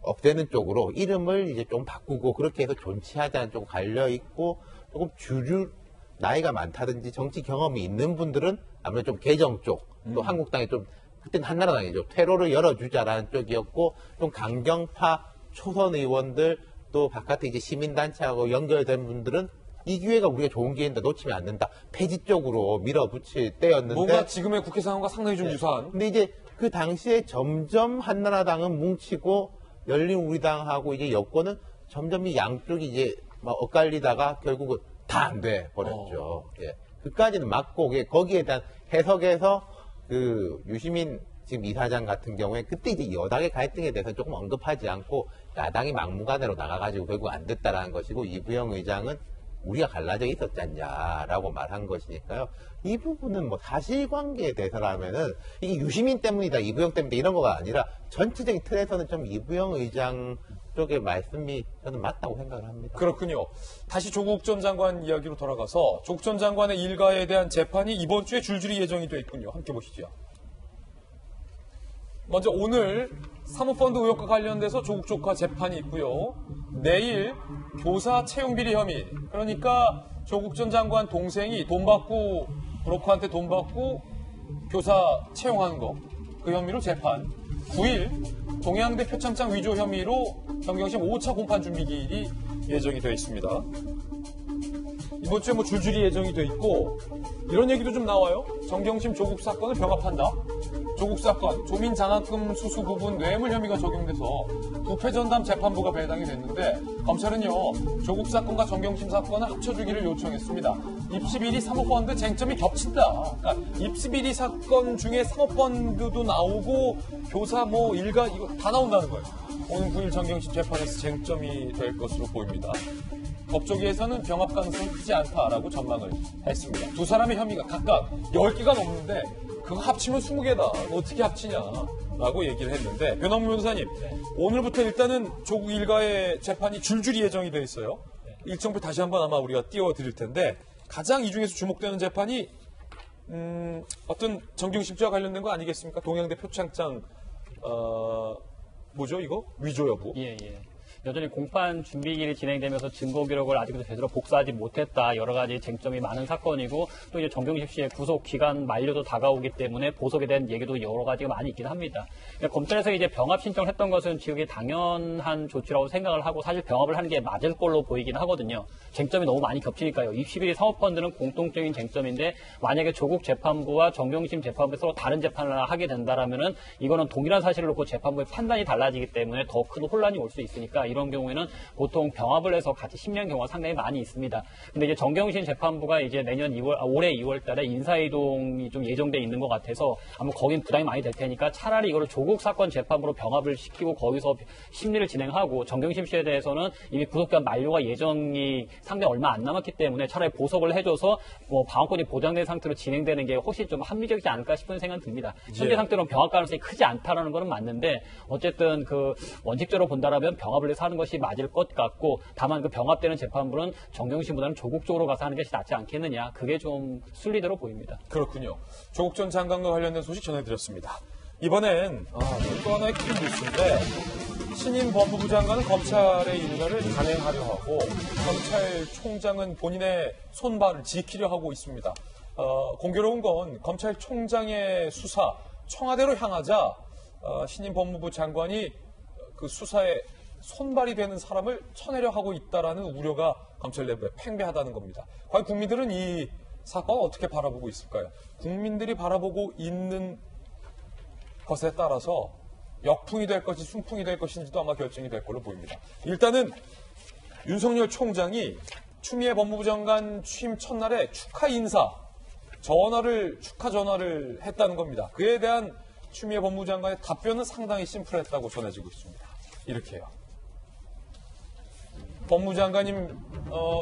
S4: 없애는 쪽으로 이름을 이제 좀 바꾸고 그렇게 해서 존치하자는 쪽 갈려 있고 조금 주류 나이가 많다든지 정치 경험이 있는 분들은 아무래도 좀 개정 쪽 또 한국당이 좀 그때는 한나라당이죠. 퇴로를 열어주자라는 쪽이었고 좀 강경파 초선 의원들 또 바깥에 이제 시민단체하고 연결된 분들은 이 기회가 우리가 좋은 기회인데 놓치면 안 된다. 폐지 쪽으로 밀어붙일 때였는데
S1: 뭔가 지금의 국회 상황과 상당히 좀 유사한.
S4: 근데 이제 그 당시에 점점 한나라당은 뭉치고 열린우리당하고 이제 여권은 점점 이 양쪽이 이제 막 엇갈리다가 결국은 다 안 돼 버렸죠. 예. 그까지는 맞고 거기에 대한 해석에서 그 유시민 지금 이사장 같은 경우에 그때 이제 여당의 갈등에 대해서 조금 언급하지 않고 야당이 막무가내로 나가가지고 결국 안 됐다라는 것이고 이부영 의장은 우리가 갈라져 있었잖냐라고 말한 것이니까요. 이 부분은 뭐 사실관계에 대해서라면은 이게 유시민 때문이다, 이부영 때문이다 이런 거가 아니라 전체적인 틀에서는 좀 이부영 의장 쪽의 말씀이 저는 맞다고 생각을 합니다.
S1: 그렇군요. 다시 조국 전 장관 이야기로 돌아가서 조국 전 장관의 일가에 대한 재판이 이번 주에 줄줄이 예정이 돼 있군요. 함께 보시죠. 먼저 오늘 사모펀드 의혹과 관련돼서 조국 조카 재판이 있고요. 내일 교사 채용비리 혐의, 그러니까 조국 전 장관 동생이 돈 받고 브로커한테 돈 받고 교사 채용한 거, 그 혐의로 재판. 9일 동양대 표창장 위조 혐의로 정경심 5차 공판 준비 기일이 예정이 되어 있습니다. 이번 주에 뭐 줄줄이 예정이 되어 있고 이런 얘기도 좀 나와요. 정경심 조국 사건을 병합한다. 조국 사건 조민 장학금 수수 부분 뇌물 혐의가 적용돼서 부패 전담 재판부가 배당이 됐는데 검찰은요 조국 사건과 정경심 사건을 합쳐주기를 요청했습니다. 입시비리 사모펀드 쟁점이 겹친다. 그러니까 입시비리 사건 중에 사모펀드도 나오고 교사 뭐 일가 이거 다 나온다는 거예요. 오늘 9일 정경심 재판에서 쟁점이 될 것으로 보입니다. 법조계에서는 병합 가능성이 크지 않다라고 전망을 했습니다. 두 사람의 혐의가 각각 10개가 넘는데 그거 합치면 20개다. 어떻게 합치냐라고 얘기를 했는데 변호무 변호사님, 오늘부터 일단은 조국 일가의 재판이 줄줄이 예정이 돼 있어요. 일정표 다시 한번 아마 우리가 띄워드릴 텐데 가장 이 중에서 주목되는 재판이 어떤 정경심 씨와 관련된 거 아니겠습니까? 동양대 표창장 뭐죠 이거? 위조 여부.
S10: 예. 여전히 공판 준비기일이 진행되면서 증거 기록을 아직도 제대로 복사하지 못했다. 여러 가지 쟁점이 많은 사건이고 또 이제 정경심 씨의 구속 기간 만료도 다가오기 때문에 보석에 대한 얘기도 여러 가지가 많이 있긴 합니다. 검찰에서 이제 병합 신청을 했던 것은 지극히 당연한 조치라고 생각을 하고 사실 병합을 하는 게 맞을 걸로 보이긴 하거든요. 쟁점이 너무 많이 겹치니까요. 입시비리 사모펀드는 공통적인 쟁점인데 만약에 조국 재판부와 정경심 재판부에 서로 다른 재판을 하게 된다라면은 이거는 동일한 사실을 놓고 재판부의 판단이 달라지기 때문에 더 큰 혼란이 올 수 있으니까 이런 경우에는 보통 병합을 해서 같이 심리한 경우가 상당히 많이 있습니다. 근데 이제 정경심 재판부가 이제 올해 2월 달에 인사이동이 좀 예정돼 있는 것 같아서 아마 거긴 부담이 많이 될 테니까 차라리 이거를 조국 사건 재판부로 병합을 시키고 거기서 심리를 진행하고 정경심 씨에 대해서는 이미 구속기간 만료가 예정이 상당히 얼마 안 남았기 때문에 차라리 보석을 해줘서 뭐 방어권이 보장된 상태로 진행되는 게 훨씬 좀 합리적이지 않을까 싶은 생각이 듭니다. 현재 상태로는 병합 가능성이 크지 않다라는 것은 맞는데 어쨌든 그 원칙적으로 본다라면 병합을 해서 법원에서 하는 것이 맞을 것 같고, 다만 그 병합되는 재판부는 정경심보다는 조국 쪽으로 가서 하는 것이 낫지 않겠느냐. 그게 좀 순리대로 보입니다.
S1: 그렇군요. 조국 전 장관과 관련된 소식 전해드렸습니다. 이번엔 또 하나의 큰 뉴스인데, 신임 법무부 장관은 검찰의 인사를 단행하려 하고 검찰총장은 본인의 손발을 지키려 하고 있습니다. 공교로운 건 검찰총장의 수사 청와대로 향하자 신임 법무부 장관이 그 수사에 손발이 되는 사람을 쳐내려 하고 있다라는 우려가 검찰 내부에 팽배하다는 겁니다. 과연 국민들은 이 사건을 어떻게 바라보고 있을까요? 국민들이 바라보고 있는 것에 따라서 역풍이 될 것인지 순풍이 될 것인지도 아마 결정이 될 걸로 보입니다. 일단은 윤석열 총장이 추미애 법무부 장관 취임 첫날에 축하 전화를 했다는 겁니다. 그에 대한 추미애 법무부 장관의 답변은 상당히 심플했다고 전해지고 있습니다. 이렇게요. 법무부 장관님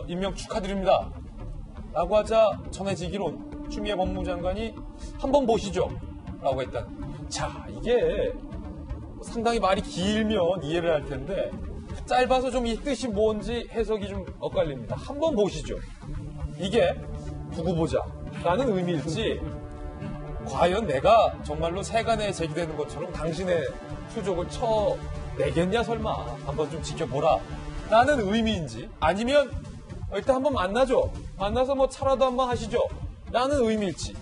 S1: 임명 축하드립니다. 라고 하자 전해지기론 추미애 법무부 장관이 한번 보시죠. 라고 했다. 자, 이게 상당히 말이 길면 이해를 할 텐데 짧아서 좀 이 뜻이 뭔지 해석이 좀 엇갈립니다. 한번 보시죠. 이게 두고 보자라는 의미일지 과연 내가 정말로 세간에 제기되는 것처럼 당신의 수족을 쳐내겠냐 설마 한번 좀 지켜보라 라는 의미인지 아니면 일단 한번 만나죠. 만나서 뭐 차라도 한번 하시죠 라는 의미일지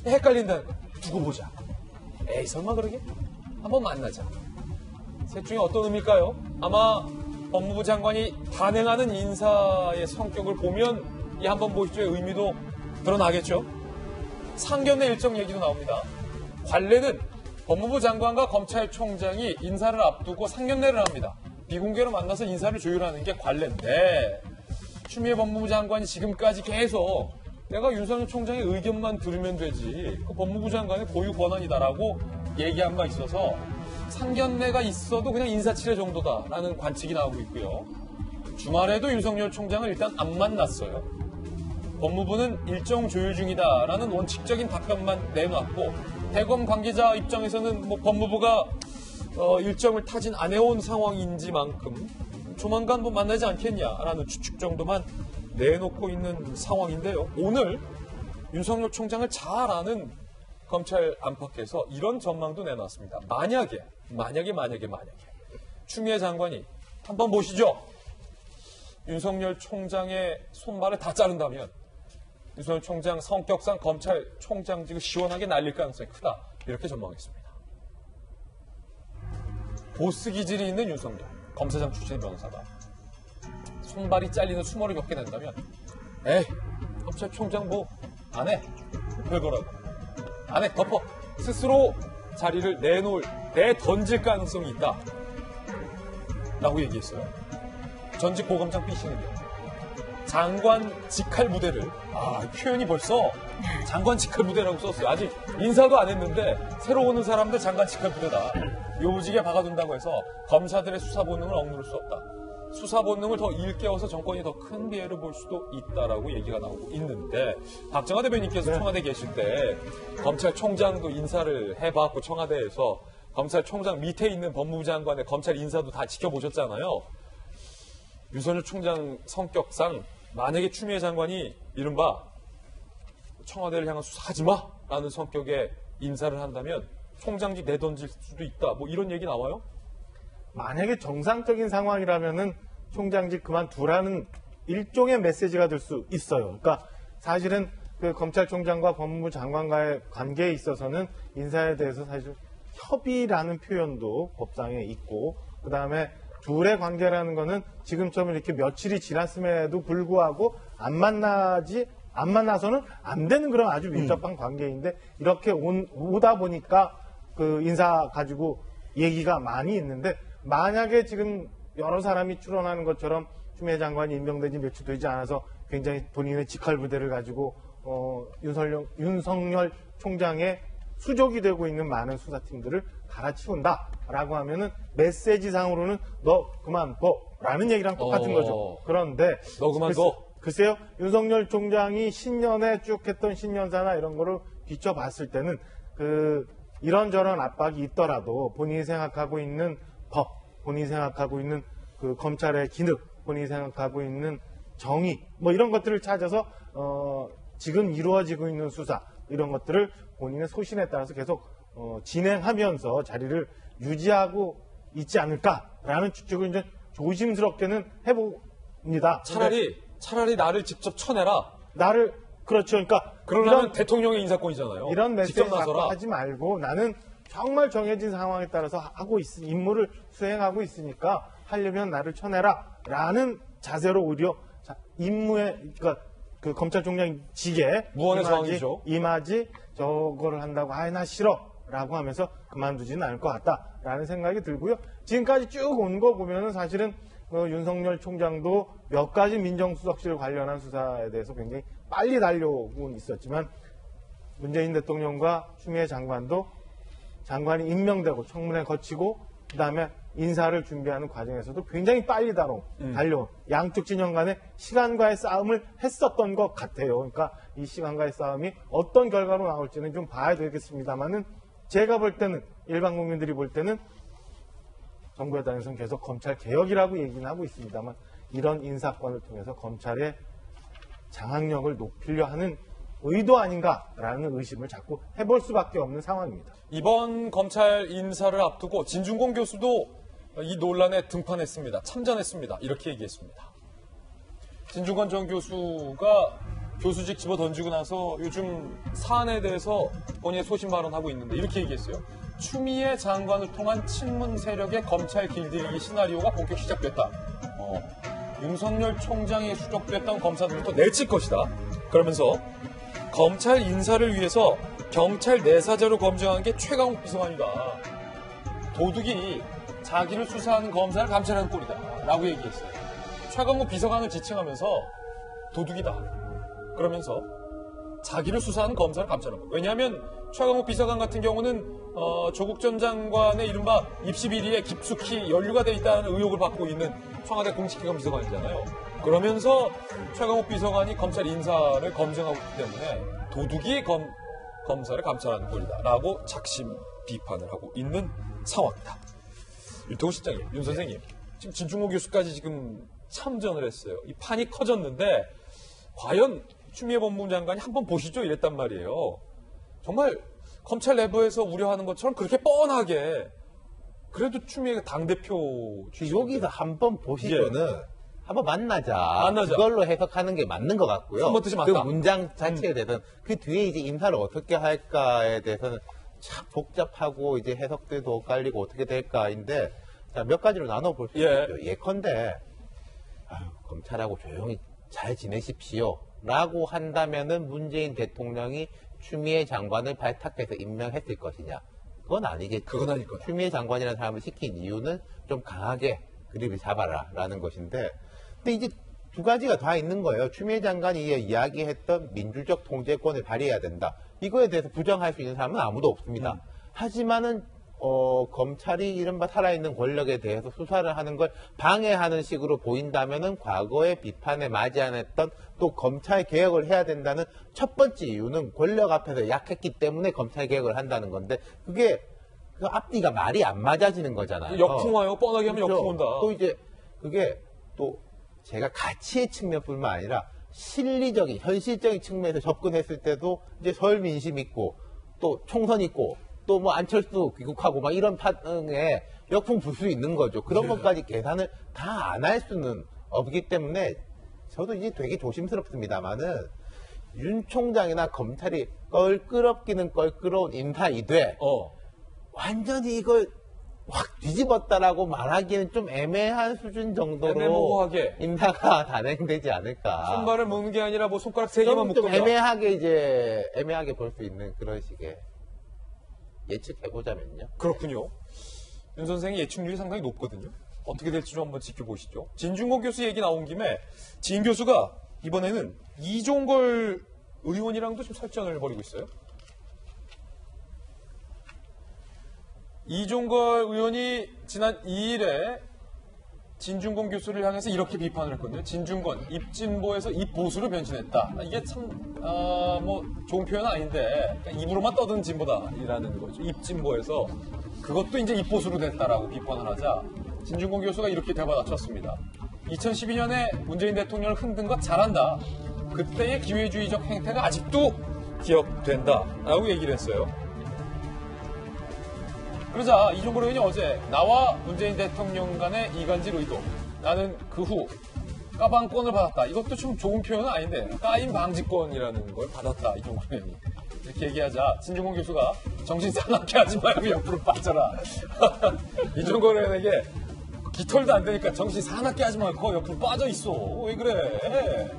S1: 헷갈린다. 두고 보자. 에이 설마 그러게? 한번 만나자. 셋 중에 어떤 의미일까요? 아마 법무부 장관이 단행하는 인사의 성격을 보면 이 한번 보시죠의 의미도 드러나겠죠. 상견례 일정 얘기도 나옵니다. 관례는 법무부 장관과 검찰총장이 인사를 앞두고 상견례를 합니다. 비공개로 만나서 인사를 조율하는 게 관례인데 추미애 법무부 장관이 지금까지 계속 내가 윤석열 총장의 의견만 들으면 되지 그 법무부 장관의 고유 권한이다라고 얘기한 바 있어서 상견례가 있어도 그냥 인사치레 정도다라는 관측이 나오고 있고요. 주말에도 윤석열 총장을 일단 안 만났어요. 법무부는 일정 조율 중이다라는 원칙적인 답변만 내놨고 대검 관계자 입장에서는 뭐 법무부가 일정을 타진 안 해온 상황인지만큼 조만간 뭐 만나지 않겠냐라는 추측 정도만 내놓고 있는 상황인데요. 오늘 윤석열 총장을 잘 아는 검찰 안팎에서 이런 전망도 내놨습니다. 만약에 추미애 장관이 한번 보시죠. 윤석열 총장의 손발을 다 자른다면 윤석열 총장 성격상 검찰총장직을 시원하게 날릴 가능성이 크다. 이렇게 전망했습니다. 보스 기질이 있는 윤석열, 검사장 출신의 변호사가 손발이 잘리는 수모를 겪게 된다면 에이, 검찰총장 뭐 안 해. 별거라고. 안 해. 덮어. 스스로 자리를 내던질 가능성이 있다. 라고 얘기했어요. 전직 고검장 B씨는요. 장관 직할 부대를 표현이 벌써 장관 직할 부대라고 썼어요. 아직 인사도 안 했는데 새로 오는 사람들 장관 직할 부대다. 요직에 박아둔다고 해서 검사들의 수사 본능을 억누를 수 없다. 수사 본능을 더 일깨워서 정권이 더 큰 피해를 볼 수도 있다라고 얘기가 나오고 있는데 박정화 대변인께서 청와대 계실 때 검찰총장도 인사를 해봤고 청와대에서 검찰총장 밑에 있는 법무부 장관의 검찰 인사도 다 지켜보셨잖아요. 윤석열 총장 성격상 만약에 추미애 장관이 이른바 청와대를 향한 수사하지 마라는 성격의 인사를 한다면 총장직 내던질 수도 있다. 뭐 이런 얘기 나와요?
S3: 만약에 정상적인 상황이라면은 총장직 그만두라는 일종의 메시지가 될 수 있어요. 그러니까 사실은 그 검찰총장과 법무부 장관과의 관계에 있어서는 인사에 대해서 사실 협의라는 표현도 법상에 있고 그 다음에 둘의 관계라는 거는 지금처럼 이렇게 며칠이 지났음에도 불구하고 안 만나서는 안 되는 그런 아주 밀접한 관계인데 이렇게 오다 보니까 그 인사 가지고 얘기가 많이 있는데 만약에 지금 여러 사람이 추론하는 것처럼 추미애 장관이 임명되지 며칠 되지 않아서 굉장히 본인의 직할 부대를 가지고 윤석열 총장의 수족이 되고 있는 많은 수사팀들을 갈아치운다라고 하면은 메시지상으로는 너 그만둬라는 얘기랑 똑같은 거죠. 그런데
S1: 너 그만둬.
S3: 글쎄요, 윤석열 총장이 신년에 쭉 했던 신년사나 이런 거를 비춰봤을 때는 이런저런 압박이 있더라도 본인이 생각하고 있는 법, 본인이 생각하고 있는 그 검찰의 기능, 본인이 생각하고 있는 정의, 뭐 이런 것들을 찾아서 지금 이루어지고 있는 수사 이런 것들을 본인의 소신에 따라서 계속 진행하면서 자리를 유지하고 있지 않을까라는 추측을 이제 조심스럽게는 해봅니다.
S1: 차라리 나를 직접 쳐내라.
S3: 나를 그렇죠. 그러니까
S1: 그러려면 대통령의 인사권이잖아요.
S3: 이런 메시지
S1: 직접 나서라.
S3: 하지 말고 나는 정말 정해진 상황에 따라서 하고 임무를 수행하고 있으니까 하려면 나를 쳐내라라는 자세로 오히려 임무에 그러니까 그 검찰총장직에
S1: 무언의 저항이죠.
S3: 임하지 저거를 한다고 나 싫어라고 하면서 그만두지는 않을 것 같다라는 생각이 들고요. 지금까지 쭉 온 거 보면은 사실은 윤석열 총장도 몇 가지 민정수석실 관련한 수사에 대해서 굉장히 빨리 달려오고 있었지만 문재인 대통령과 추미애 장관도 장관이 임명되고 청문회 거치고 그다음에 인사를 준비하는 과정에서도 굉장히 빨리 달려온 양쪽 진영 간의 시간과의 싸움을 했었던 것 같아요. 그러니까 이 시간과의 싸움이 어떤 결과로 나올지는 좀 봐야 되겠습니다만은 제가 볼 때는 일반 국민들이 볼 때는 정부 여당에서는 계속 검찰 개혁이라고 얘기는 하고 있습니다만 이런 인사권을 통해서 검찰의 장악력을 높이려 하는 의도 아닌가라는 의심을 자꾸 해볼 수밖에 없는 상황입니다.
S1: 이번 검찰 인사를 앞두고 진중권 교수도 이 논란에 등판했습니다. 참전했습니다. 이렇게 얘기했습니다. 진중권 전 교수가 교수직 집어던지고 나서 요즘 사안에 대해서 본인의 소신 발언하고 있는데 이렇게 얘기했어요. 추미애 장관을 통한 친문 세력의 검찰 길들이기 시나리오가 본격 시작됐다. 윤석열 총장이 수적됐던 검사들부터 내칠 것이다. 그러면서 검찰 인사를 위해서 경찰 내사자로 검증한 게 최강욱 비서관이다. 도둑이 자기를 수사하는 검사를 감찰하는 꼴이다. 라고 얘기했어요. 최강욱 비서관을 지칭하면서 도둑이다. 그러면서 자기를 수사하는 검사를 감찰하는 거. 왜냐하면 최강욱 비서관 같은 경우는 조국 전 장관의 이른바 입시 비리에 깊숙이 연루가 돼 있다는 의혹을 받고 있는 청와대 공식기관 비서관이잖아요. 그러면서 최강욱 비서관이 검찰 인사를 검증하고 있기 때문에 도둑이 검사를 감찰하는 꼴이다 라고 작심 비판을 하고 있는 상황이다. 윤태호 실장님, 윤 선생님, 지금 진중권 교수까지 지금 참전을 했어요. 이 판이 커졌는데 과연 추미애 법무부 장관이 한번 보시죠 이랬단 말이에요. 정말 검찰 내부에서 우려하는 것처럼 그렇게 뻔하게 그래도 추미애가 당대표
S4: 여기서 한번 보시고는 한번 만나자. 그걸로 해석하는 게 맞는 것 같고요.
S1: 한번 뜻이 맞다.
S4: 그 문장 자체에 대해서는 그 뒤에 이제 인사를 어떻게 할까에 대해서는 참 복잡하고 이제 해석들도 엇갈리고 어떻게 될까인데 자, 몇 가지로 나눠볼 수 있죠. 예컨대 검찰하고 조용히 잘 지내십시오. 라고 한다면은 문재인 대통령이 추미애 장관을 발탁해서 임명했을 것이냐? 그건 아니겠죠.
S1: 그건 아닐 거다.
S4: 추미애 장관이라는 사람을 시킨 이유는 좀 강하게 그립을 잡아라라는 것인데, 근데 이제 두 가지가 다 있는 거예요. 추미애 장관이 이야기했던 민주적 통제권을 발휘해야 된다. 이거에 대해서 부정할 수 있는 사람은 아무도 없습니다. 하지만은 검찰이 이른바 살아있는 권력에 대해서 수사를 하는 걸 방해하는 식으로 보인다면은 과거의 비판에 맞이 않았던 또 검찰 개혁을 해야 된다는 첫 번째 이유는 권력 앞에서 약했기 때문에 검찰 개혁을 한다는 건데 그게 그 앞뒤가 말이 안 맞아지는 거잖아요.
S1: 역풍 와요. 뻔하게 하면
S4: 그렇죠.
S1: 역풍 온다.
S4: 또 이제 그게 또 제가 가치의 측면뿐만 아니라 실리적인 현실적인 측면에서 접근했을 때도 이제 서울 민심 있고 또 총선 있고 또 뭐 안철수 귀국하고 막 이런 파등에 역풍 불 수 있는 거죠. 그런 것까지 계산을 다 안 할 수는 없기 때문에 저도 이제 되게 조심스럽습니다만은 윤 총장이나 검찰이 껄끄럽기는 껄끄러운 인사이되 완전히 이걸 확 뒤집었다라고 말하기에는 좀 애매한 수준 정도로
S1: 애매모호하게
S4: 인사가 단행되지 않을까.
S1: 손발을 묶는 게 아니라 뭐 손가락 3개만
S4: 좀
S1: 묶는다.
S4: 애매하게 볼 수 있는 그런 식의 예측해보자면요.
S1: 그렇군요. 윤 선생의 예측률이 상당히 높거든요. 어떻게 될지 좀 한번 지켜보시죠. 진중권 교수 얘기 나온 김에 진 교수가 이번에는 이종걸 의원이랑도 좀 설전을 벌이고 있어요. 이종걸 의원이 지난 2일에 진중권 교수를 향해서 이렇게 비판을 했거든요. 진중권, 입진보에서 입보수로 변신했다. 이게 참, 뭐, 좋은 표현은 아닌데, 입으로만 떠든 진보다라는 거죠. 입진보에서 그것도 이제 입보수로 됐다라고 비판을 하자, 진중권 교수가 이렇게 대받아쳤습니다. 2012년에 문재인 대통령을 흔든 것 잘한다. 그때의 기회주의적 행태가 아직도 기억된다라고 얘기를 했어요. 그러자 이종걸 의원이 어제 나와 문재인 대통령 간의 이간질 의도, 나는 그 후 까방권을 받았다. 이것도 좀 좋은 표현은 아닌데 까임 방지권이라는 걸 받았다. 이종걸 의원이. 이렇게 얘기하자 진중권 교수가 정신 사납게 하지 말고 옆으로 빠져라. 이종걸 의원에게 깃털도 안 되니까 정신 사납게 하지 말고 옆으로 빠져 있어. 왜 그래?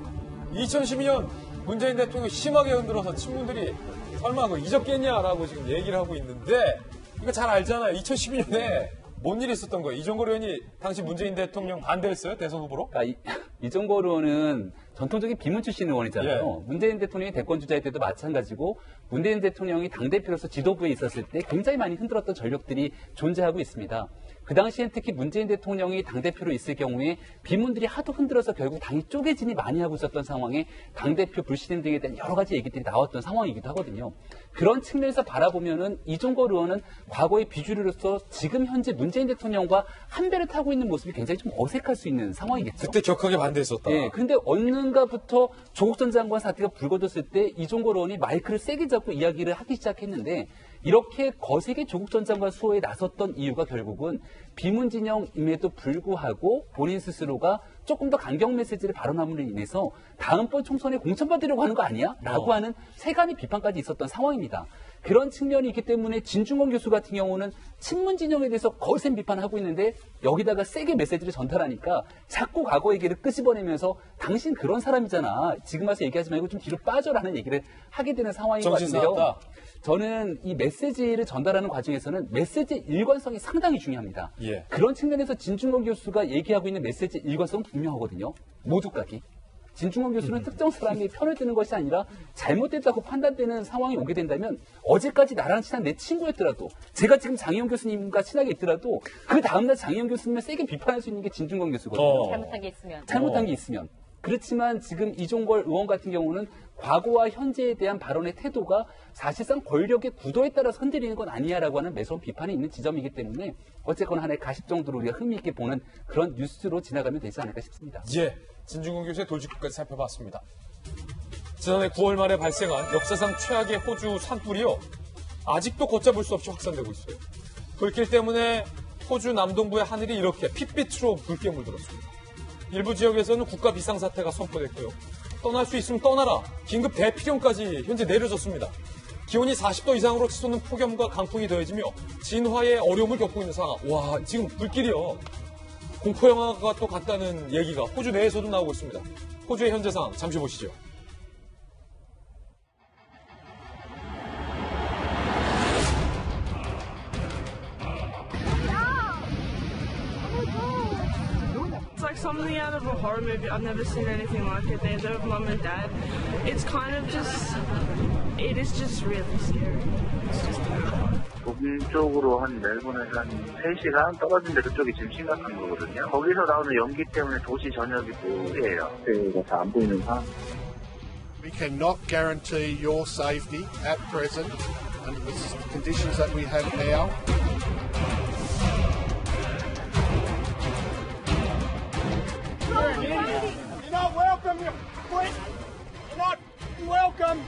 S1: 2012년 문재인 대통령이 심하게 흔들어서 친구들이 설마 그거 잊었겠냐라고 지금 얘기를 하고 있는데 이거 잘 알잖아요. 2012년에 뭔 일이 있었던 거예요? 이종걸 의원이 당시 문재인 대통령 반대했어요? 대선 후보로?
S5: 그러니까 이종걸 의원은 전통적인 비문 출신 의원이잖아요.
S1: 예.
S5: 문재인 대통령이 대권 주자일 때도 마찬가지고 문재인 대통령이 당대표로서 지도부에 있었을 때 굉장히 많이 흔들었던 전력들이 존재하고 있습니다. 그 당시엔 특히 문재인 대통령이 당대표로 있을 경우에 비문들이 하도 흔들어서 결국 당이 쪼개지니 많이 하고 있었던 상황에 당대표 불신임 등에 대한 여러 가지 얘기들이 나왔던 상황이기도 하거든요. 그런 측면에서 바라보면은 이종걸 의원은 과거의 비주류로서 지금 현재 문재인 대통령과 한 배를 타고 있는 모습이 굉장히 좀 어색할 수 있는 상황이겠죠.
S1: 그때 격하게 반대했었다.
S5: 예, 그런데 언젠가부터 조국 전 장관 사태가 불거졌을 때 이종걸 의원이 마이크를 세게 잡고 이야기를 하기 시작했는데 이렇게 거세게 조국 전 장관 수호에 나섰던 이유가 결국은 비문 진영임에도 불구하고 본인 스스로가 조금 더 강경 메시지를 발언함으로 인해서 다음번 총선에 공천받으려고 하는 거 아니야? 라고 하는 세간의 비판까지 있었던 상황입니다. 그런 측면이 있기 때문에 진중권 교수 같은 경우는 친문 진영에 대해서 거센 비판을 하고 있는데 여기다가 세게 메시지를 전달하니까 자꾸 과거 얘기를 끄집어내면서 당신 그런 사람이잖아. 지금 와서 얘기하지 말고 좀 뒤로 빠져라는 얘기를 하게 되는 상황인 것 같은데요. 저는 이 메시지를 전달하는 과정에서는 메시지의 일관성이 상당히 중요합니다.
S1: 예.
S5: 그런 측면에서 진중권 교수가 얘기하고 있는 메시지의 일관성은 분명하거든요. 모두까지. 진중권 교수는 특정 사람이 편을 드는 것이 아니라 잘못됐다고 판단되는 상황이 오게 된다면 어제까지 나랑 친한 내 친구였더라도 제가 지금 장희영 교수님과 친하게 있더라도 그 다음날 장희영 교수님을 세게 비판할 수 있는 게 진중권 교수거든요.
S6: 잘못한 게 있으면.
S5: 잘못한 게 있으면. 그렇지만 지금 이종걸 의원 같은 경우는 과거와 현재에 대한 발언의 태도가 사실상 권력의 구도에 따라서 흔들리는 건 아니야라고 하는 매서운 비판이 있는 지점이기 때문에 어쨌거나 하나의 가십 정도로 우리가 흥미있게 보는 그런 뉴스로 지나가면 되지 않을까 싶습니다.
S1: 예, 진중권 교수의 돌직구까지 살펴봤습니다. 지난해 9월 말에 발생한 역사상 최악의 호주 산불이요. 아직도 걷잡을 수 없이 확산되고 있어요. 불길 때문에 호주 남동부의 하늘이 이렇게 핏빛으로 붉게 물들었습니다. 일부 지역에서는 국가 비상사태가 선포됐고요. 떠날 수 있으면 떠나라. 긴급 대피령까지 현재 내려졌습니다. 기온이 40도 이상으로 치솟는 폭염과 강풍이 더해지며 진화의 어려움을 겪고 있는 상황. 와, 지금 불길이요. 공포영화가 또 같다는 얘기가 호주 내에서도 나오고 있습니다. 호주의 현재 상황 잠시 보시죠.
S11: It's like something out of a horror movie. I've never seen anything like it. The end of mum and dad. It's kind of just, it is just really scary. It's just terrifying.
S12: 북쪽으로 한 멜번에서 한 3시간 떨어진 데 그쪽이 지금 심각한 거거든요. 거기서 나오는 연기 때문에 도시 전역이 뿌예요. 그래서 잘 안 보이는 상황.
S2: We cannot guarantee your safety at present under the conditions that we have now.
S9: You're not welcome. You're not welcome.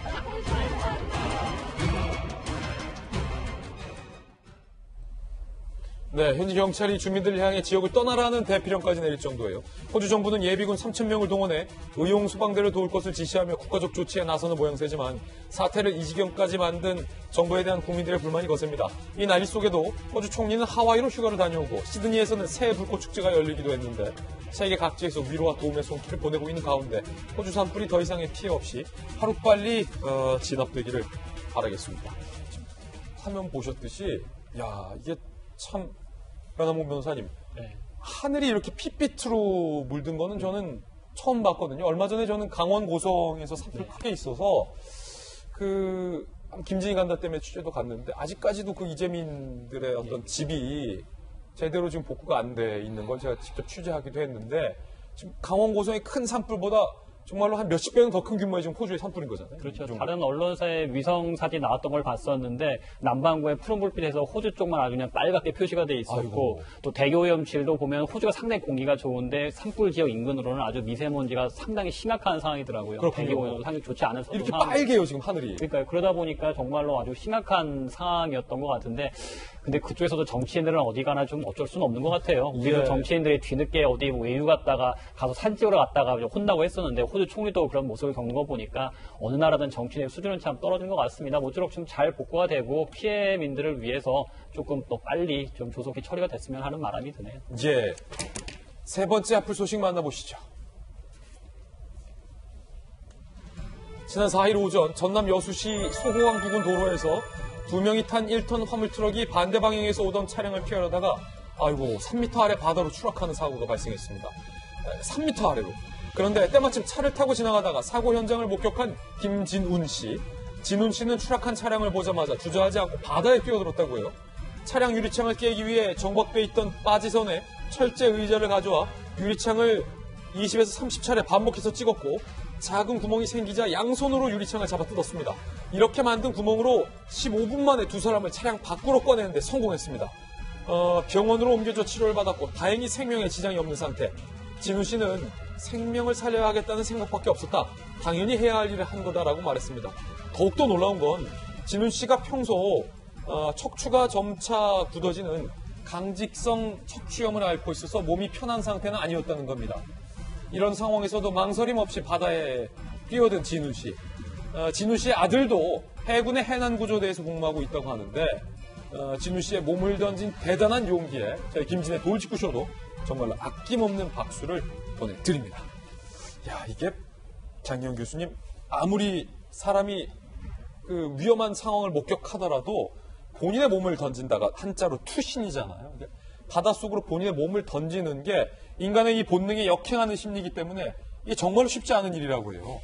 S1: 네, 현지 경찰이 주민들을 향해 지역을 떠나라는 대피령까지 내릴 정도예요. 호주 정부는 예비군 3,000명을 동원해 의용 소방대를 도울 것을 지시하며 국가적 조치에 나서는 모양새지만 사태를 이 지경까지 만든 정부에 대한 국민들의 불만이 거셉니다. 이 난리 속에도 호주 총리는 하와이로 휴가를 다녀오고 시드니에서는 새해 불꽃 축제가 열리기도 했는데 세계 각지에서 위로와 도움의 손길을 보내고 있는 가운데 호주 산불이 더 이상의 피해 없이 하루빨리 진압되기를 바라겠습니다. 화면 보셨듯이 야 이게 참 변함옥 변호사님 하늘이 이렇게 핏빛으로 물든 거는 저는 처음 봤거든요. 얼마 전에 저는 강원 고성에서 산불 크게 있어서 그 김진희 간다 때문에 취재도 갔는데 아직까지도 그 이재민들의 어떤 집이 제대로 지금 복구가 안 돼 있는 걸 제가 직접 취재하기도 했는데 지금 강원 고성의 큰 산불보다 정말로 한 몇십 배는 더 큰 규모의 지금 호주의 산불인 거잖아요.
S10: 그렇죠.
S1: 이 정도.
S10: 다른 언론사의 위성 사진 나왔던 걸 봤었는데 남반구의 푸른 불빛에서 호주 쪽만 아주 그냥 빨갛게 표시가 돼 있었고
S1: 아이고.
S10: 또 대기오염실도 보면 호주가 상당히 공기가 좋은데 산불 지역 인근으로는 아주 미세먼지가 상당히 심각한 상황이더라고요.
S1: 그렇군요.
S10: 대기오염도 상당히 좋지 않은
S1: 이렇게
S10: 상황.
S1: 빨개요 지금 하늘이.
S10: 그러니까 그러다 보니까 정말로 아주 심각한 상황이었던 것 같은데 근데 그쪽에서도 정치인들은 어디 가나 좀 어쩔 수는 없는 것 같아요. 우리도
S1: 예.
S10: 정치인들이 뒤늦게 어디 뭐 외유 갔다가 가서 산 찍으러 갔다가 혼나고 했었는데 호주 총리도 그런 모습을 겪는 거 보니까 어느 나라든 정치인의 수준은 참 떨어진 것 같습니다. 모쪼록 좀 잘 복구가 되고 피해민들을 위해서 조금 더 빨리 좀 조속히 처리가 됐으면 하는 바람이 드네요.
S1: 이제 세 번째 아플 소식 만나보시죠. 지난 4일 오전 전남 여수시 소호항 부근 도로에서 2명이 탄 1톤 화물 트럭이 반대 방향에서 오던 차량을 피하려다가 3m 아래 바다로 추락하는 사고가 발생했습니다. 3m 아래로. 그런데 때마침 차를 타고 지나가다가 사고 현장을 목격한 김진운 씨. 진운 씨는 추락한 차량을 보자마자 주저하지 않고 바다에 뛰어들었다고 해요. 차량 유리창을 깨기 위해 정박돼 있던 빠지선에 철제 의자를 가져와 유리창을 20에서 30차례 반복해서 찍었고 작은 구멍이 생기자 양손으로 유리창을 잡아 뜯었습니다. 이렇게 만든 구멍으로 15분 만에 두 사람을 차량 밖으로 꺼내는데 성공했습니다. 병원으로 옮겨져 치료를 받았고 다행히 생명에 지장이 없는 상태. 진우 씨는 생명을 살려야 하겠다는 생각밖에 없었다. 당연히 해야 할 일을 한 거다라고 말했습니다. 더욱더 놀라운 건 진우 씨가 평소 척추가 점차 굳어지는 강직성 척추염을 앓고 있어서 몸이 편한 상태는 아니었다는 겁니다. 이런 상황에서도 망설임 없이 바다에 뛰어든 진우 씨. 진우 씨의 아들도 해군의 해난구조대에서 근무하고 있다고 하는데 진우 씨의 몸을 던진 대단한 용기에 저희 김진의 돌직구쇼도 정말로 아낌없는 박수를 보내드립니다. 야, 이게 장영 교수님, 아무리 사람이 그 위험한 상황을 목격하더라도 본인의 몸을 던진다가 한자로 투신이잖아요. 바닷속으로 본인의 몸을 던지는 게 인간의 이 본능에 역행하는 심리이기 때문에 이게 정말로 쉽지 않은 일이라고 해요.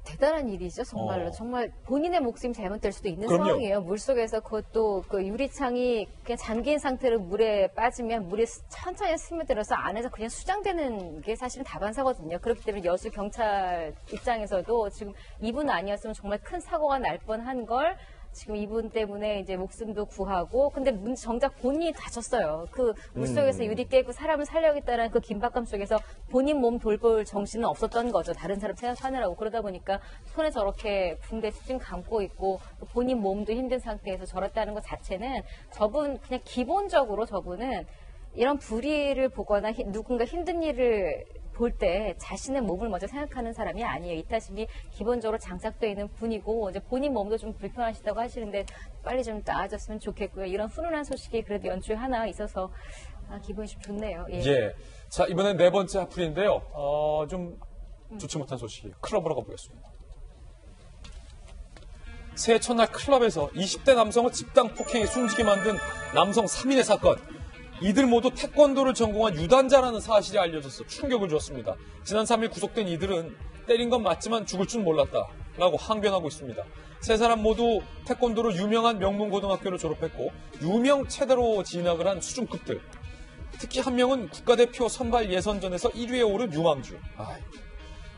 S6: 대단한 일이죠, 정말로. 정말 본인의 목숨이 잘못될 수도 있는
S1: 그럼요.
S6: 상황이에요. 물속에서 그것도 그 유리창이 그냥 잠긴 상태로 물에 빠지면 물이 천천히 스며들어서 안에서 그냥 수장되는 게 사실은 다반사거든요. 그렇기 때문에 여수 경찰 입장에서도 지금 이분 아니었으면 정말 큰 사고가 날 뻔한 걸 지금 이분 때문에 이제 목숨도 구하고, 근데 정작 본인이 다쳤어요. 그 물속에서 유리 깨고 사람을 살려야겠다는 그 긴박감 속에서 본인 몸 돌볼 정신은 없었던 거죠. 다른 사람 생각하느라고. 그러다 보니까 손에 저렇게 붕대 찡 감고 있고 본인 몸도 힘든 상태에서 저랬다는 것 자체는 저분 그냥 기본적으로 저분은 이런 불의를 보거나 누군가 힘든 일을 볼 때 자신의 몸을 먼저 생각하는 사람이 아니에요. 이 탓이 기본적으로 장착되어 있는 분이고 이제 본인 몸도 좀 불편하시다고 하시는데 빨리 좀 나아졌으면 좋겠고요. 이런 훈훈한 소식이 그래도 연초에 하나 있어서 기분이 좀 좋네요. 예.
S1: 예. 자, 이번엔 네 번째 하플인데요. 좀 좋지 못한 소식이에요. 클럽으로 가보겠습니다. 새해 첫날 클럽에서 20대 남성을 집단 폭행에 숨지게 만든 남성 3인의 사건. 이들 모두 태권도를 전공한 유단자라는 사실이 알려져서 충격을 주었습니다. 지난 3일 구속된 이들은 때린 건 맞지만 죽을 줄 몰랐다라고 항변하고 있습니다. 세 사람 모두 태권도로 유명한 명문고등학교를 졸업했고 유명 체대로 진학을 한 수준급들. 특히 한 명은 국가대표 선발 예선전에서 1위에 오른 유망주.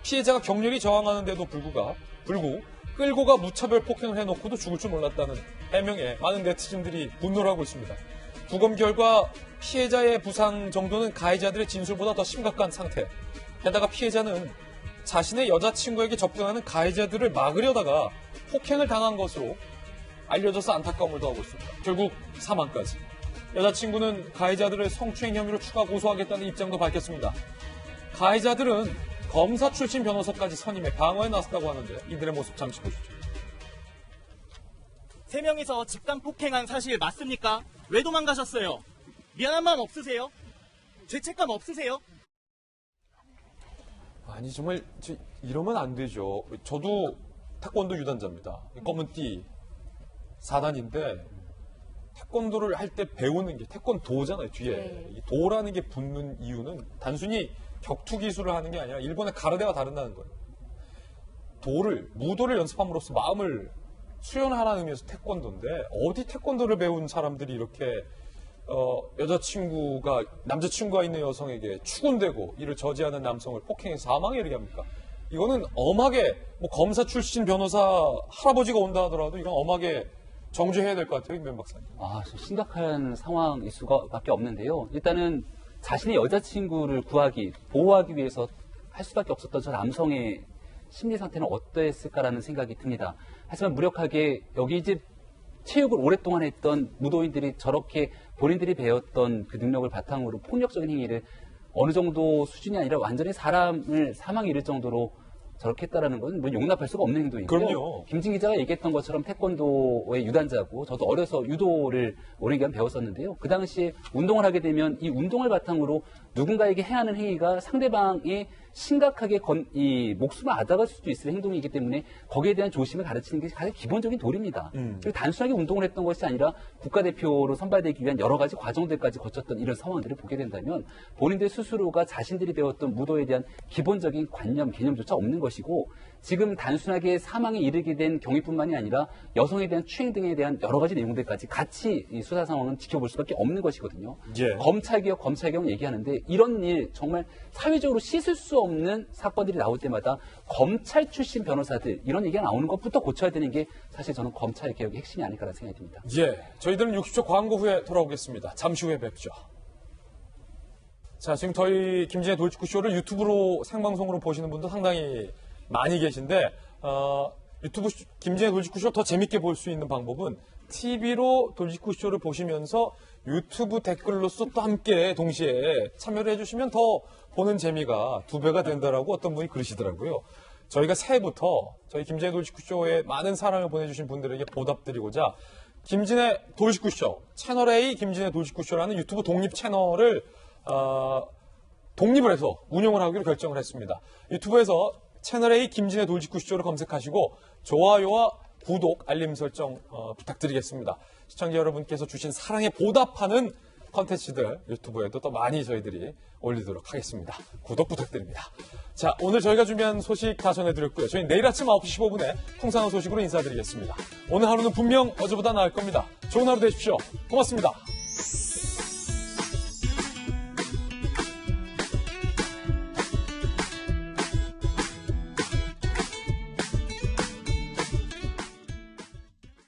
S1: 피해자가 격렬히 저항하는데도 불구 끌고 가 무차별 폭행을 해놓고도 죽을 줄 몰랐다는 해명에 많은 네티즌들이 분노를 하고 있습니다. 부검 결과 피해자의 부상 정도는 가해자들의 진술보다 더 심각한 상태. 게다가 피해자는 자신의 여자친구에게 접근하는 가해자들을 막으려다가 폭행을 당한 것으로 알려져서 안타까움을 더하고 있습니다. 결국 사망까지. 여자친구는 가해자들을 성추행 혐의로 추가 고소하겠다는 입장도 밝혔습니다. 가해자들은 검사 출신 변호사까지 선임해 방어에 나섰다고 하는데 이들의 모습 잠시 보시죠.
S13: 3명이서 집단 폭행한 사실 맞습니까? 왜 도망가셨어요? 미안한 마음 없으세요? 죄책감 없으세요?
S1: 아니 정말 이러면 안 되죠. 저도 태권도 유단자입니다. 검은 띠 4단인데 태권도를 할 때 배우는 게 태권도잖아요. 뒤에 이 도라는 게 붙는 이유는 단순히 격투 기술을 하는 게 아니라 일본의 가르데가 다른다는 거예요. 무도를 연습함으로써 마음을 수련하라는 의미에서 태권도인데 어디 태권도를 배운 사람들이 이렇게 남자친구가 있는 여성에게 추근대고 이를 저지하는 남성을 폭행해서 사망에 이르게 합니까? 이거는 엄하게 뭐 검사 출신 변호사 할아버지가 온다 하더라도 이건 엄하게 정죄해야 될 것 같아요, 임변 박사님.
S5: 좀 심각한 상황일 수밖에 없는데요. 일단은 자신의 여자친구를 보호하기 위해서 할 수밖에 없었던 저 남성의 심리 상태는 어떠했을까라는 생각이 듭니다. 하지만 무력하게 여기 이제 체육을 오랫동안 했던 무도인들이 저렇게 본인들이 배웠던 그 능력을 바탕으로 폭력적인 행위를 어느 정도 수준이 아니라 완전히 사람을 사망에 이를 정도로 저렇게 했다라는 건 뭐 용납할 수가 없는 행동이고요.
S1: 그럼요.
S5: 김진 기자가 얘기했던 것처럼 태권도의 유단자고 저도 어려서 유도를 오랜 기간 배웠었는데요. 그 당시에 운동을 하게 되면 이 운동을 바탕으로 누군가에게 행하는 행위가 상대방이 심각하게 이 목숨을 앗아갈 수도 있을 행동이기 때문에 거기에 대한 조심을 가르치는 게 가장 기본적인 도리입니다. 그리고 단순하게 운동을 했던 것이 아니라 국가대표로 선발되기 위한 여러 가지 과정들까지 거쳤던 이런 상황들을 보게 된다면 본인들 스스로가 자신들이 배웠던 무도에 대한 기본적인 관념, 개념조차 없는 것이고 지금 단순하게 사망에 이르게 된 경위뿐만이 아니라 여성에 대한 추행 등에 대한 여러 가지 내용들까지 같이 이 수사 상황은 지켜볼 수밖에 없는 것이거든요.
S1: 예.
S5: 검찰개혁 얘기하는데 이런 일 정말 사회적으로 씻을 수 없는 사건들이 나올 때마다 검찰 출신 변호사들 이런 얘기가 나오는 것부터 고쳐야 되는 게 사실 저는 검찰개혁의 핵심이 아닐까라는 생각이 듭니다.
S1: 예, 저희들은 60초 광고 후에 돌아오겠습니다. 잠시 후에 뵙죠. 자, 지금 저희 김진의 돌직구쇼를 유튜브로 생방송으로 보시는 분도 상당히 많이 계신데 유튜브 김진의 돌직구쇼 더 재밌게 볼 수 있는 방법은 TV로 돌직구쇼를 보시면서 유튜브 댓글로서 또 함께 동시에 참여를 해주시면 더 보는 재미가 2배가 된다라고 어떤 분이 그러시더라고요. 저희가 새해부터 저희 김진의 돌직구쇼에 많은 사랑을 보내주신 분들에게 보답드리고자 김진의 돌직구쇼, 채널A 김진의 돌직구쇼라는 유튜브 독립 채널을 독립을 해서 운영을 하기로 결정을 했습니다. 유튜브에서 채널A 김진의 돌직구쇼를 검색하시고 좋아요와 구독, 알림 설정 부탁드리겠습니다. 시청자 여러분께서 주신 사랑에 보답하는 컨텐츠들 유튜브에도 더 많이 저희들이 올리도록 하겠습니다. 구독 부탁드립니다. 자, 오늘 저희가 준비한 소식 다 전해드렸고요. 저희 내일 아침 9시 15분에 풍성한 소식으로 인사드리겠습니다. 오늘 하루는 분명 어제보다 나을 겁니다. 좋은 하루 되십시오. 고맙습니다.